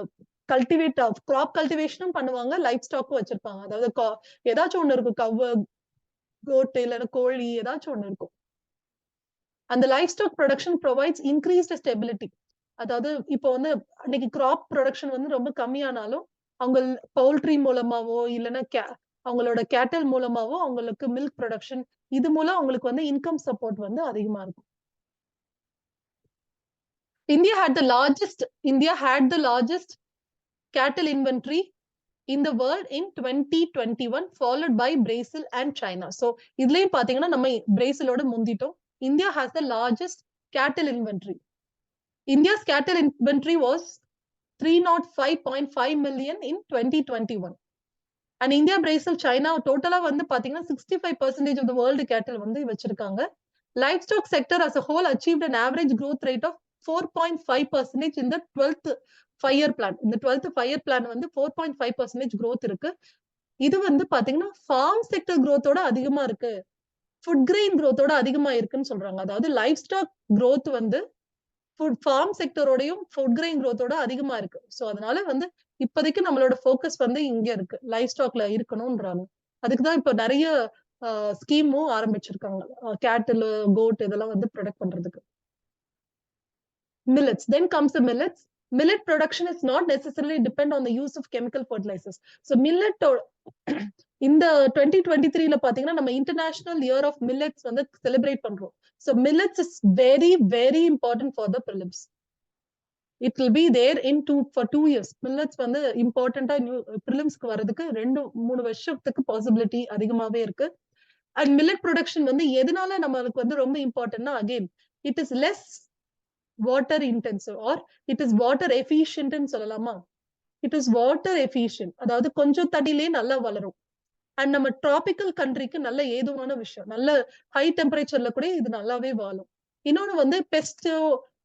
கிராப் கல்டிவேஷனும் பண்ணுவாங்க, லைஃப் ஸ்டாக்கும் வச்சிருப்பாங்க. அதாவது ஏதாச்சும் ஒண்ணு இருக்கும், கவ்வு, கோட்டு இல்லைன்னா கோழி ஏதாச்சும் ஒண்ணு இருக்கும். அந்த livestock production provides increased stability. அதாவது இப்போ வந்து அன்னைக்கு கிராப் ப்ரொடக்ஷன் வந்து ரொம்ப கம்மியானாலும் அவங்க பவுல்ட்ரி மூலமாவோ இல்லைன்னா அவங்களோட கேட்டல் மூலமாவோ அவங்களுக்கு மில்க் ப்ரொடக்ஷன், இது மூலம் அவங்களுக்கு வந்து இன்கம் சப்போர்ட் வந்து அதிகமா இருக்கும். India had the largest cattle inventory in the world in 2021, followed by Brazil and China. So இதுலயும் பாத்தீங்கன்னா நம்ம பிரேசிலோட முந்திட்டோம். India has the largest cattle inventory. India's cattle inventory was 305.5 million in 2021. And India, Brazil, China டோட்டலா வந்து பாத்தீங்கன்னா 65% of the world cattle வந்து வச்சிருக்காங்க. Livestock sector as a whole achieved an average growth rate of 4.5% in the 12th 5-year plan. இந்த 12th 5-year plan வந்து 4.5% growth இருக்கு. இது வந்து பாத்தீங்கன்னா farm sector growth-ஓட அதிகமா இருக்கு, ஃபுட் கிரெயின் growth-ஓட அதிகமா இருக்குன்னு சொல்றாங்க. அதாவது லைஃப் ஸ்டாக் growth வந்து ஃபார்ம் செக்டரோடையும் ஃபுட் கிரெயின் growth-ஓட அதிகமா இருக்கு. சோ அதனால வந்து இப்போதைக்கு நம்மளோட ஃபோக்கஸ் வந்து இங்க இருக்கு, லைஃப் ஸ்டாக்ல இருக்கணும்ன்றாங்க. அதுக்குதான் இப்ப நிறைய ஸ்கீமும் ஆரம்பிச்சிருக்காங்க, கேட்டில், கோட் இதெல்லாம் வந்து ப்ரொடக்ட் பண்றதுக்கு. Millets. Then comes the millets. Millet production is not necessarily depend on the use of chemical fertilizers. So millet இந்த 2023ல பாத்தீங்கன்னா நம்ம இன்டர்நேஷனல் இயர் ஆஃப் மில்லட்ஸ் வந்து செலிப்ரேட் பண்றோம். So millets is very very important for the prelims. It will be there for 2 years. Millets வந்து இம்பார்ட்டன்டா பிரிலிம்ஸ்க்கு வரதுக்கு 2-3 வருஷத்துக்கு பாசிபிலிட்டி அதிகமாவே இருக்கு. அண்ட் மில்லட் ப்ரொடக்ஷன் வந்து எதனால நம்மளுக்கு வந்து ரொம்ப இம்பார்ட்டன்ட்னா, again it is less water intensive or it is water எஃபிஷியன்ட்னு சொல்லலாமா? இட் இஸ் வாட்டர் எஃபிஷியன்ட், அதாவது கொஞ்சம் தண்ணிலே நல்லா வளரும். அண்ட் நம்ம டிராபிக்கல் கண்ட்ரிக்கு நல்ல ஏதுவான விஷயம், நல்ல ஹை டெம்பரேச்சர்ல கூட இது நல்லாவே வாழும். இன்னொன்னு வந்து பெஸ்டோ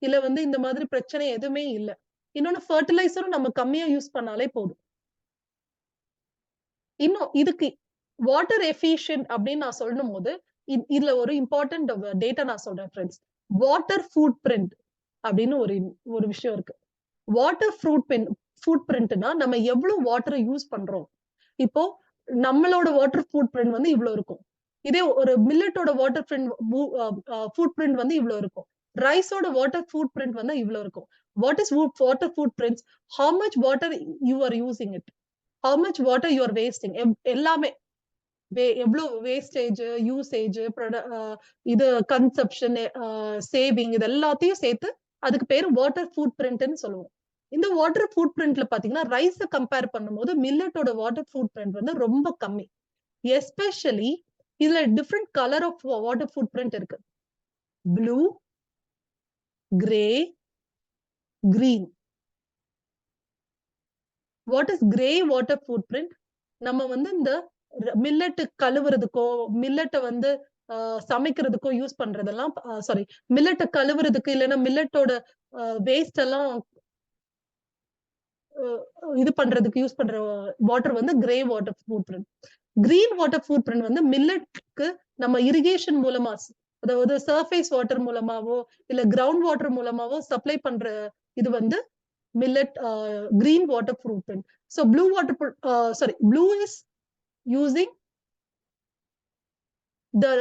இல்ல வந்து இந்த மாதிரி பிரச்சனை எதுவுமே இல்ல. இன்னொன்னு ஃபர்டிலைசரும் நம்ம கம்மியா யூஸ் பண்ணாலே போதும். இன்னும் இதுக்கு வாட்டர் எஃபிஷியன்ட் அப்படின்னு நான் சொல்லும் போது இதுல ஒரு இம்பார்ட்டன்ட் டேட்டா நான் சொல்றேன் ஃப்ரெண்ட்ஸ். வாட்டர் ஃபுட் பிரிண்ட் அப்படின்னு ஒரு விஷயம் இருக்கு. வாட்டர் ஃபுட் பிரிண்ட்னா நம்ம எவ்வளவு வாட்டரை யூஸ் பண்றோம். இப்போ நம்மளோட வாட்டர் ஃபுட் பிரிண்ட் வந்து இவ்வளவு இருக்கும். இதே ஒரு மில்லட்டோட வாட்டர் ஃபுட் பிரிண்ட் வந்து இவ்வளவு இருக்கும். ரைஸோட வாட்டர் ஃபுட் பிரிண்ட் வந்து இவ்வளவு இருக்கும். What is water food prints? How much water you are using it, how much water you are wasting, எல்லாமே எவ்வளவு வேஸ்டேஜ், யூசேஜ், இது கன்சப்ஷன், சேவிங், இது எல்லாத்தையும் சேர்த்து அதுக்கு பேரு வாட்டர் ஃபுட் பிரிண்ட்னு சொல்லுவோம். இந்த வாட்டர் ஃபுட் பிரிண்ட்ல பாத்தீங்கன்னா ரைஸை கம்பேர் பண்ணும்போது மில்லட்டோட வாட்டர் ஃபுட் பிரிண்ட் வந்து ரொம்ப கம்மி. எஸ்பெஷலி இதுல different colour of water food print இருக்கு. Blue, grey, green. What is grey water footprint? நம்ம வந்து இந்த மில்லட் கழுவுறதுக்கோ மில்லட்டை வந்து சமைக்கிறதுக்கோ யூஸ் பண்றதெல்லாம், சாரி, மில்லட்டை கழுவுறதுக்கு இல்லைன்னா மில்லட்டோட வேஸ்ட் எல்லாம் இது பண்றதுக்கு யூஸ் பண்ற வாட்டர் வந்து grey water food print. Green water food print வந்து மில்லட்க்கு நம்ம இரிகேஷன் மூலமா, அதாவது சர்ஃபேஸ் வாட்டர் மூலமாவோ இல்ல கிரவுண்ட் வாட்டர் மூலமாவோ சப்ளை பண்ற இது வந்து millet green water fruit print. So blue is using the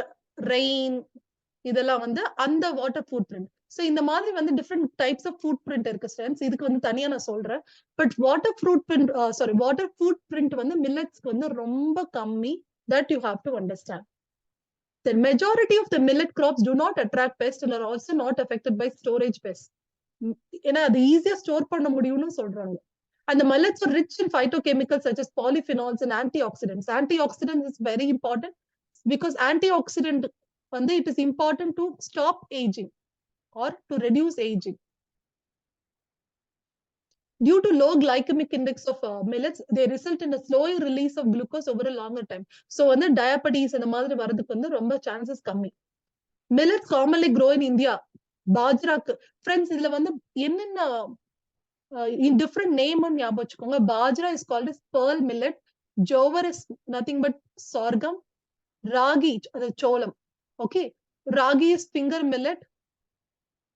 rain, இதெல்லாம் வந்து அந்த வாட்டர் ஃபுட் பிரிண்ட். சோ இந்த மாதிரி வந்து different types of food print இருக்கு ஸ்டூடண்ட்ஸ். இதுக்கு வந்து தனியா நான் சொல்றேன். பட் வாட்டர் ஃபுட் பிரிண்ட் வந்து மில்லட்ஸ்க்கு வந்து ரொம்ப கம்மி. That you have to understand. The majority of the millet crops do not attract pests and are also not affected by storage pests. ஏன்னா அது ஈஸியா ஸ்டோர் பண்ண முடியும்னு சொல்றாங்க. And the millets are rich in phytochemicals such as polyphenols and antioxidants. Antioxidants is very important because antioxidant வந்து it is important to stop aging or to reduce aging. Due to low glycemic index of millets, they result in a slower release of glucose over a longer time. So வந்து diabetes அந்த மாதிரி வரதுக்கு வந்து ரொம்ப chances கம்மி. Millets commonly grow in India. பாஜ்ராக்கு ஃப்ரெண்ட்ஸ் இதுல வந்து என்னென்ன டிஃப்ரெண்ட் நேம் ஞாபகம் வச்சுக்கோங்க. Bajra is called as pearl millet, jowar is nothing but sorghum, ragi அது சோளம். Okay, Ragi is finger millet.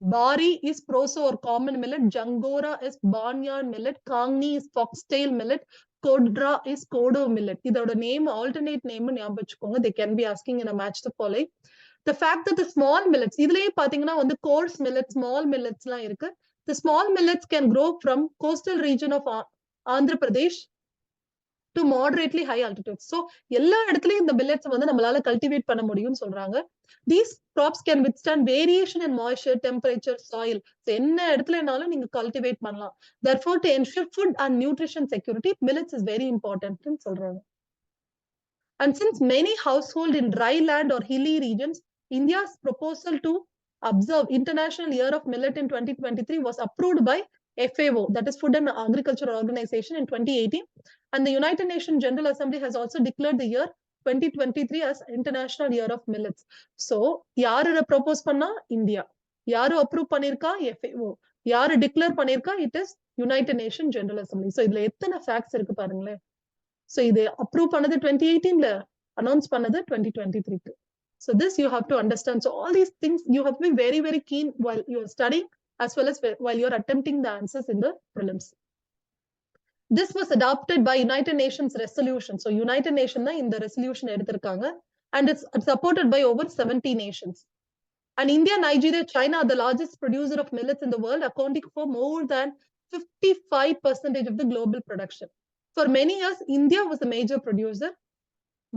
Bari is proso or common millet. Jangora is barnyard millet. Kangni is foxtail millet. Kodra is kodo millet. இதோட name, alternate name ஞாபகம் வச்சுக்கோங்க. They can be asking in a match the following. The fact that the small millets, இதுலயே பாத்தீங்கன்னா வந்து coarse millets, small millets எல்லாம் இருக்கு. The small millets can grow from coastal region of Andhra Pradesh to moderately high altitudes. So எல்லா இடத்துலயும் இந்த millets வந்து நம்மளால cultivate பண்ண முடியும்னு சொல்றாங்க. These crops can withstand variation in moisture, temperature, soil. So என்ன இடத்துலனாலும் நீங்க cultivate பண்ணலாம். Therefore, to ensure food and nutrition security, millets is very important ன்னு சொல்றாங்க. And since many households in dry land or hilly regions, India's proposal to observe International Year of Millet in 2023 was approved by FAO, that is Food and Agriculture Organization, in 2018. And the United Nations General Assembly has also declared the year 2023 as International Year of Millets. So, யாரு propose பண்ணா? India. யாரு approve பண்ணிருக்கா? FAO. யாரு declare பண்ணிருக்கா? It is United Nations General Assembly. So, இதுல எத்தனை facts இருக்கு பாருங்களேன். So, இது approve பண்ணது 2018ல, announce பண்ணது 2023க்கு. So, this you have to understand. So, all these things you have to be very, very keen while you're studying as well as while you're attempting the answers in the prelims. This was adopted by United Nations resolution. So, United Nations in the resolution எடுத்திருக்காங்க. And it's supported by over 70 nations. And India, Nigeria, China are the largest producer of millets in the world, accounting for more than 55% of the global production. For many years, India was a major producer.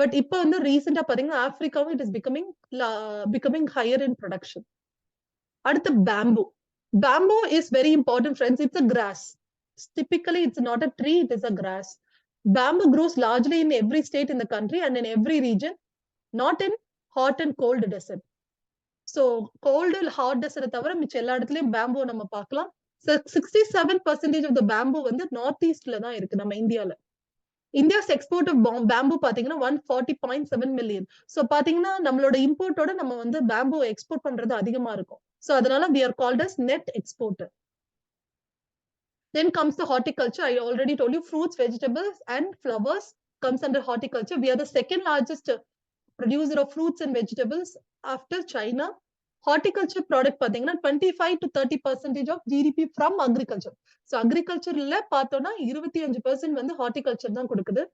But இப்போ வந்து ரீசெண்டா பாத்தீங்கன்னா ஆப்பிரிக்காவும் it is becoming higher in production. அடுத்து bamboo. Bamboo is very important, friends. It's a grass. Typically, it's not a tree, it is a grass. Bamboo grows largely in every state in the country and in every region, not in hot and cold desert. So, cold and hot desert தவிர மிச்ச எல்லா இடத்துலயும் bamboo நம்ம பார்க்கலாம். 67% of the bamboo வந்து நார்த் ஈஸ்ட்ல தான் இருக்கு நம்ம இந்தியால. India's export of bamboo பாத்தீங்கன்னா 140.7 million. So பாத்தீங்கன்னா நம்மளோட இம்போர்ட்டோட நம்ம வந்து bamboo export பண்றது அதிகமா இருக்கும். So அதனால we are called as net exporter. Then comes the horticulture. I already told you fruits, vegetables and flowers comes under horticulture. We are the second largest producer of fruits and vegetables after China. Horticulture product பாத்தீங்கன்னா 25 to 30% of GDP from agriculture. So agricultureல பார்த்தோம்னா 25% வந்து horticulture தான் கொடுக்குது.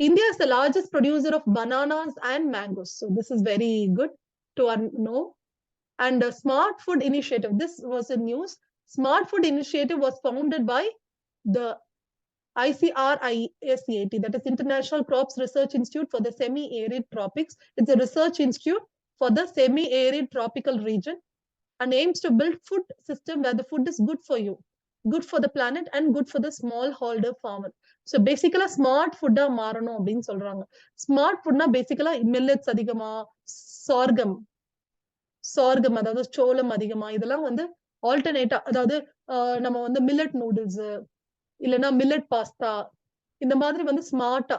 India is the largest producer of bananas and mangoes. So this is very good to know. And the Smart Food Initiative, this was in news. Smart Food Initiative was founded by the ICRISAT, that is International Crops Research Institute for the Semi-Arid Tropics. It's a research institute for the semi-arid tropical region and aims to build food system where the food is good for you, good for the planet and good for the smallholder farmer. So basically smart food மாறணும் அப்படின்னு சொல்றாங்க. Smart foodனா basically millets அதிகமா, sorghum அதாவது சோளம் அதிகமா, இதெல்லாம் வந்து ஆல்டர்னேட்டா, அதாவது நம்ம வந்து millet noodles இல்லைன்னா millet pasta இந்த மாதிரி வந்து ஸ்மார்ட்டா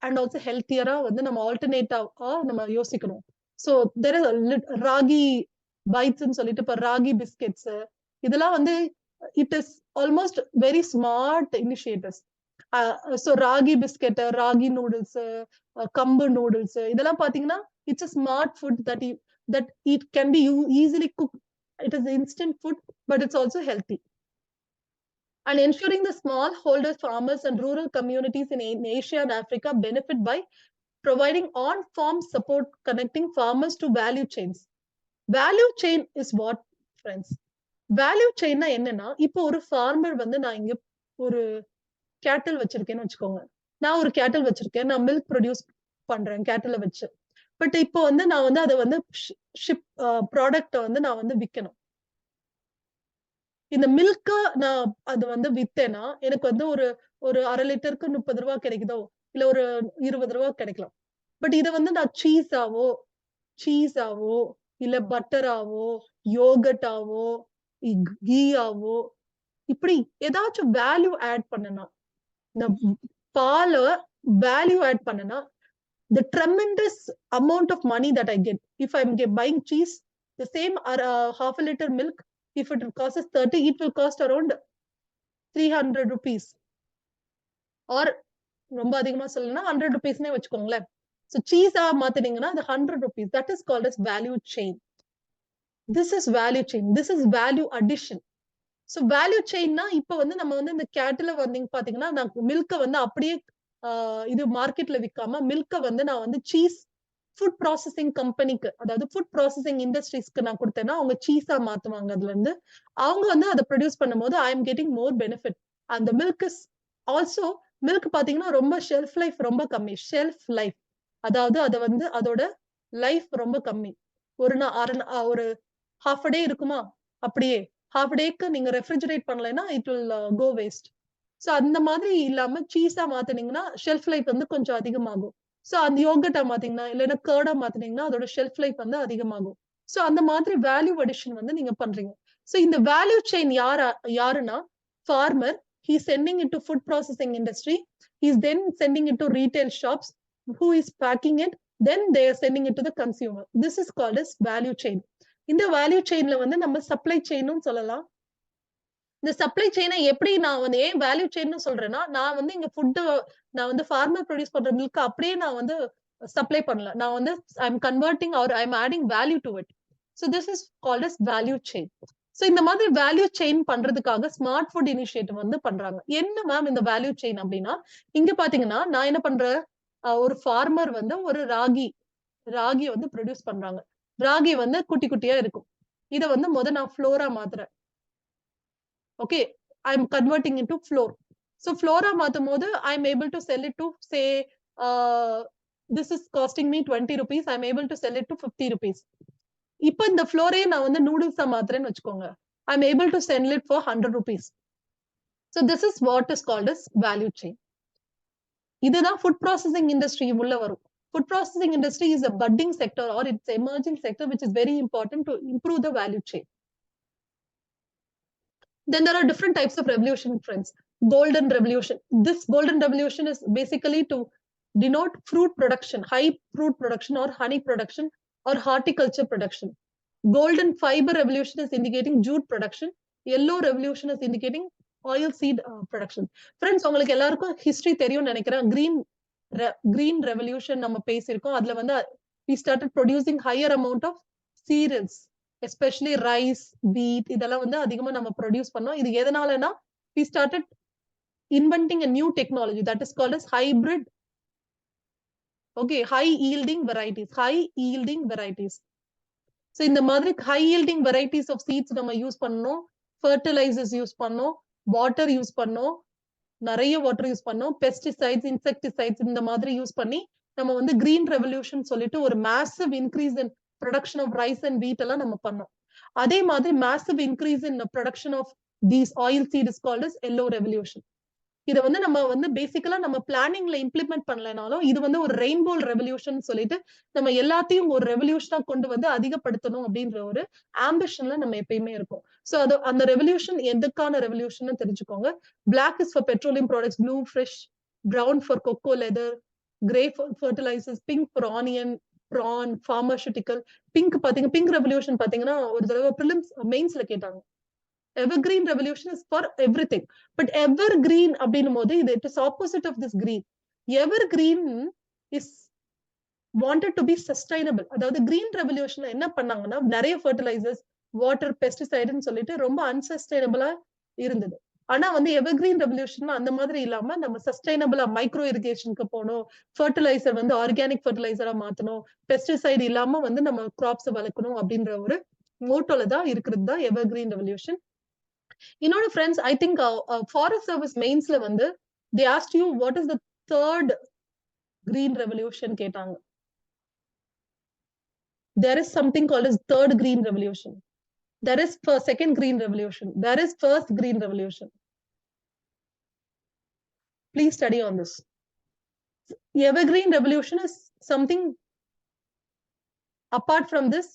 அண்ட் ஆல்சோ ஹெல்த்தியரா வந்து நம்ம ஆல்டர்னேட்டா நம்ம யோசிக்கணும். ஸோ தெர் இஸ் ராகி பைட்ஸ்ன்னு சொல்லிட்டு இப்போ ராகி பிஸ்கெட்ஸ் இதெல்லாம் வந்து it is almost very smart initiatives. So ragi biscuit, ragi noodles, கம்பு நூடுல்ஸ் இதெல்லாம் பாத்தீங்கன்னா it's a smart food that it can be easily cooked. It is instant food, but it's also healthy. And ensuring the smallholder farmers and rural communities in Asia and Africa benefit by providing on-farm support connecting farmers to value chains. Value chain is what, friends? Value chain na என்னன்னா, இப்போ ஒரு farmer வந்து நான் இங்க ஒரு cattle வச்சிருக்கேன்னு வச்சுக்கோங்க. நான் ஒரு cattle வச்சிருக்கேன், நான் milk produce பண்றேன் cattle வச்சு. பட் இப்போ வந்து நான் வந்து அதை வந்து ஷிப் ப்ராடக்ட வந்து நான் வந்து விற்கணும். இந்த மில்க நான் அது வந்து வித்தேன்னா எனக்கு வந்து ஒரு 1/2 லிட்டருக்கு 30 ரூபாய் கிடைக்குதோ இல்ல ஒரு 20 ரூபாய் கிடைக்கலாம். பட் இதை வந்து நான் சீஸாவோ இல்ல பட்டராவோ யோகட்டாவோ கீயாவோ இப்படி ஏதாச்சும் வேல்யூ ஆட் பண்ணனா, இந்த பால வேல்யூ ஆட் பண்ணனா, the tremendous amount of money that I get if I'm buying cheese, the same half a liter milk, if it costs 30, it will cost around 300 rupees or ரொம்ப அதிகமா சொல்லணும்னா 100 rupees னே வச்சுக்கோங்களேன். So cheese மாத்தினீங்கன்னா the 100 rupees, that is called as value chain. This is value chain. This is value addition. So value chain னா இப்ப வந்து நம்ம வந்து இந்த கேட்டில வந்தீங்க பாத்தீங்கன்னா நான் மில்க வந்து அப்படியே இது மார்க்கெட்ல விக்காம மில்க வந்து நான் வந்து சீஸ் ஃபுட் ப்ராசஸிங் கம்பெனிக்கு, அதாவது ஃபுட் ப்ராசஸிங் இண்டஸ்ட்ரீஸ்க்கு நான் கொடுத்தேன்னா அவங்க சீஸா மாத்துவாங்க. அதுல இருந்து அவங்க வந்து அதை ப்ரொடியூஸ் பண்ணும்போது I am getting more benefit. அந்த மில்க் இஸ் ஆல்சோ மில்க் பாத்தீங்கன்னா ரொம்ப ஷெல்ஃப் லைஃப் ரொம்ப கம்மி. ஷெல்ஃப் லைஃப் அதாவது அதை வந்து அதோட லைஃப் ரொம்ப கம்மி. ஒரு ஹாஃப் டே இருக்குமா, அப்படியே ஹாஃப் டேக்கு நீங்க ரெஃப்ரிஜரேட் பண்ணலைன்னா it will go waste. So அந்த மாதிரி இல்லாம சீஸா மாத்தினீங்கன்னா ஷெல்ஃப் லைஃப் வந்து கொஞ்சம் அதிகமாகும். ஸோ அந்த யோகட்டா மாத்தீங்கன்னா இல்லைன்னா கேர்டா மாத்தினீங்கன்னா அதோட ஷெல்ஃப் லைஃப் வந்து அதிகமாகும். ஸோ அந்த மாதிரி வேல்யூ அடிஷன் வந்து நீங்க பண்றீங்க. ஸோ இந்த வேல்யூ செயின் யாருன்னா farmer, he is sending it to food processing industry, he is then sending it to retail shops who is packing it, then they are sending it to the consumer. This is called as value chain. இந்த வேல்யூ செயின்ல வந்து நம்ம சப்ளை செயினும் சொல்லலாம். இந்த சப்ளை செயினை எப்படி நான் வந்து ஏன் வேல்யூ செயின் சொல்றேன்னா, நான் வந்து இங்க ஃபுட் நான் வந்து ஃபார்மர் ப்ரொடியூஸ் பண்ற மில்க் அப்படியே நான் வந்து சப்ளை பண்ணல. நான் வந்து I am converting or I am adding value to it. So this is called as value chain. So இந்த மாதிரி வேல்யூ செயின் பண்றதுக்காக ஸ்மார்ட் ஃபுட் இனிஷியேட்டிவ் வந்து பண்றாங்க. என்ன மேம் இந்த வேல்யூ செயின் அப்படின்னா, இங்க பாத்தீங்கன்னா நான் என்ன பண்றேன், ஒரு ஃபார்மர் வந்து ஒரு ராகி வந்து ப்ரொடியூஸ் பண்றாங்க. ராகி வந்து குட்டி குட்டியா இருக்கும். இத வந்து நான் ஃப்ளோரா மாத்துறேன். Okay, I am converting into flour. So ஃப்ளோரா மாத்தும் போது I am able to sell it to say this is costing me 20 rupees, I am able to sell it to 50 rupees. இப்போ இந்த ஃப்ளோரே நான் வந்து நூடுல்ஸா மாத்துறேன்னு வச்சுக்கோங்க, I am able to sell it for 100 rupees. So this is what is called as value chain. இதுதான் ஃபுட் ப்ராசஸிங் இண்டஸ்ட்ரி உள்ள வரும். Food processing industry is a budding sector or it's emerging sector which is very important to improve the value chain. Then there are different types of revolution, friends. Golden revolution. This golden revolution is basically to denote fruit production, high fruit production or honey production or horticulture production. Golden fiber revolution is indicating jute production. Yellow revolution is indicating oil seed production. Friends, உங்களுக்கு எல்லாருக்கும் history தெரியும் நினைக்கிறேன். Green revolution நம்ம பேசியிருக்கோம். அதுல வந்து we started producing higher amount of cereals, especially rice, wheat, இதெல்லாம் வந்து அதிகமா நம்ம ப்ரொடியூஸ் பண்ணோம். இது எதனாலனா we started inventing a new technology that is called as hybrid, okay, high yielding varieties. So இந்த மாதிரி high yielding varieties of seeds நம்ம யூஸ் பண்ணோம், fertilizers யூஸ் பண்ணோம், water யூஸ் பண்ணோம், நிறைய வாட்டர் யூஸ் பண்ணோம், பெஸ்டிசைட்ஸ், இன்செக்டிசைட்ஸ் இந்த மாதிரி யூஸ் பண்ணி நம்ம வந்து கிரீன் ரெவல்யூஷன் சொல்லிட்டு ஒரு massive increase in production of rice and wheat எல்லாம் நம்ம பண்ணோம். அதே மாதிரி massive increase in production of these oil seed is called as yellow revolution. இதை வந்து நம்ம வந்து பேசிக்கலா நம்ம பிளானிங்ல இம்ப்ளிமெண்ட் பண்ணலனாலும் இது வந்து ஒரு ரெயின்போ ரெவல்யூஷன் சொல்லிட்டு நம்ம எல்லாத்தையும் ஒரு ரெவல்யூஷனா கொண்டு வந்து அதிகப்படுத்தணும் அப்படின்ற ஒரு ஆம்பிஷன்ல நம்ம எப்பயுமே இருக்கும். ஸோ அது அந்த ரெவல்யூஷன் எதுக்கான ரெவல்யூஷன் தெரிஞ்சுக்கோங்க. Black is for petroleum products, blue fish, brown for cocoa leather, grey for fertilisers, pink for onion, prawn, pharmaceutical. Pink revolution பாத்தீங்கன்னா ஒரு தடவை ப்ரிலிம்ஸ் மெயின்ஸ்ல கேட்டாங்க. Evergreen revolution is for everything, but evergreen அப்படின்னும் போது it is opposite of this green. Evergreen is wanted to be sustainable. அதாவது green revolution என்ன பண்ணாங்கன்னா நிறைய fertilizers, water, pesticide சொல்லிட்டு ரொம்ப அன்சஸ்டைனபிளா இருந்தது. ஆனா வந்து எவர்கிரீன் ரெவல்யூஷன் அந்த மாதிரி இல்லாம நம்ம சஸ்டைனபிளா மைக்ரோ இரிகேஷனுக்கு போனோம், ஃபர்டிலைசர் வந்து ஆர்கானிக் ஃபர்டிலைசரா மாத்தணும், பெஸ்டிசைடு இல்லாம வந்து நம்ம கிராப்ஸ் வளர்க்கணும் அப்படின்ற ஒரு மோட்டோல தான் இருக்கிறது தான் எவர்கிரீன் ரெவல்யூஷன். இன்னொரு friends, I think forest service மெயின்ஸ்ல வந்து they asked you what is the third green revolution கேட்டாங்க. There is something called as third green revolution. There is second green revolution. There is first green revolution. Please study on this. Evergreen revolution is something apart from this.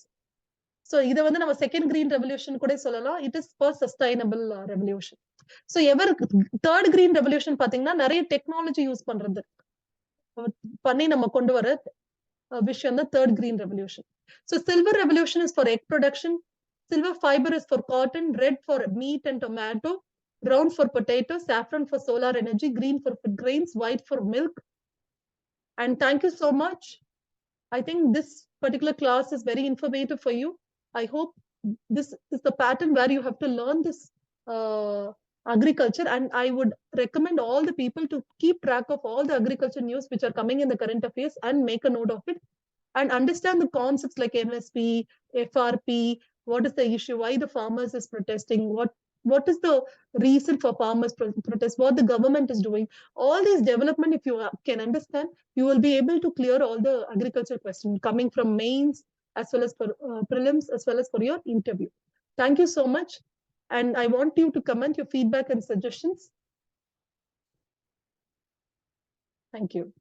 So இதை வந்து நம்ம செகண்ட் கிரீன் ரெவல்யூஷன் கூட சொல்லலாம். It is for sustainable revolution. So third green revolution பாத்தீங்கன்னா நிறைய டெக்னாலஜி யூஸ் பண்றது பண்ணி நம்ம கொண்டு வர விஷயம் தான் third green revolution. So silver revolution is for egg production, silver fibre is for cotton, red for meet and tomato, brown for potato, saffron for solar energy, green for food grains, white for milk And thank you so much. I think this particular class is very informative for you. I hope this is the pattern where you have to learn this agriculture. And I would recommend all the people to keep track of all the agriculture news which are coming in the current affairs and make a note of it and understand the concepts like MSP, FRP, what is the issue, why the farmers is protesting, what is the reason for farmers protest, what the government is doing. All these development, if you can understand, you will be able to clear all the agriculture questions coming from mains as well as for prelims as well as for your interview. Thank you so much. And I want you to comment your feedback and suggestions. Thank you.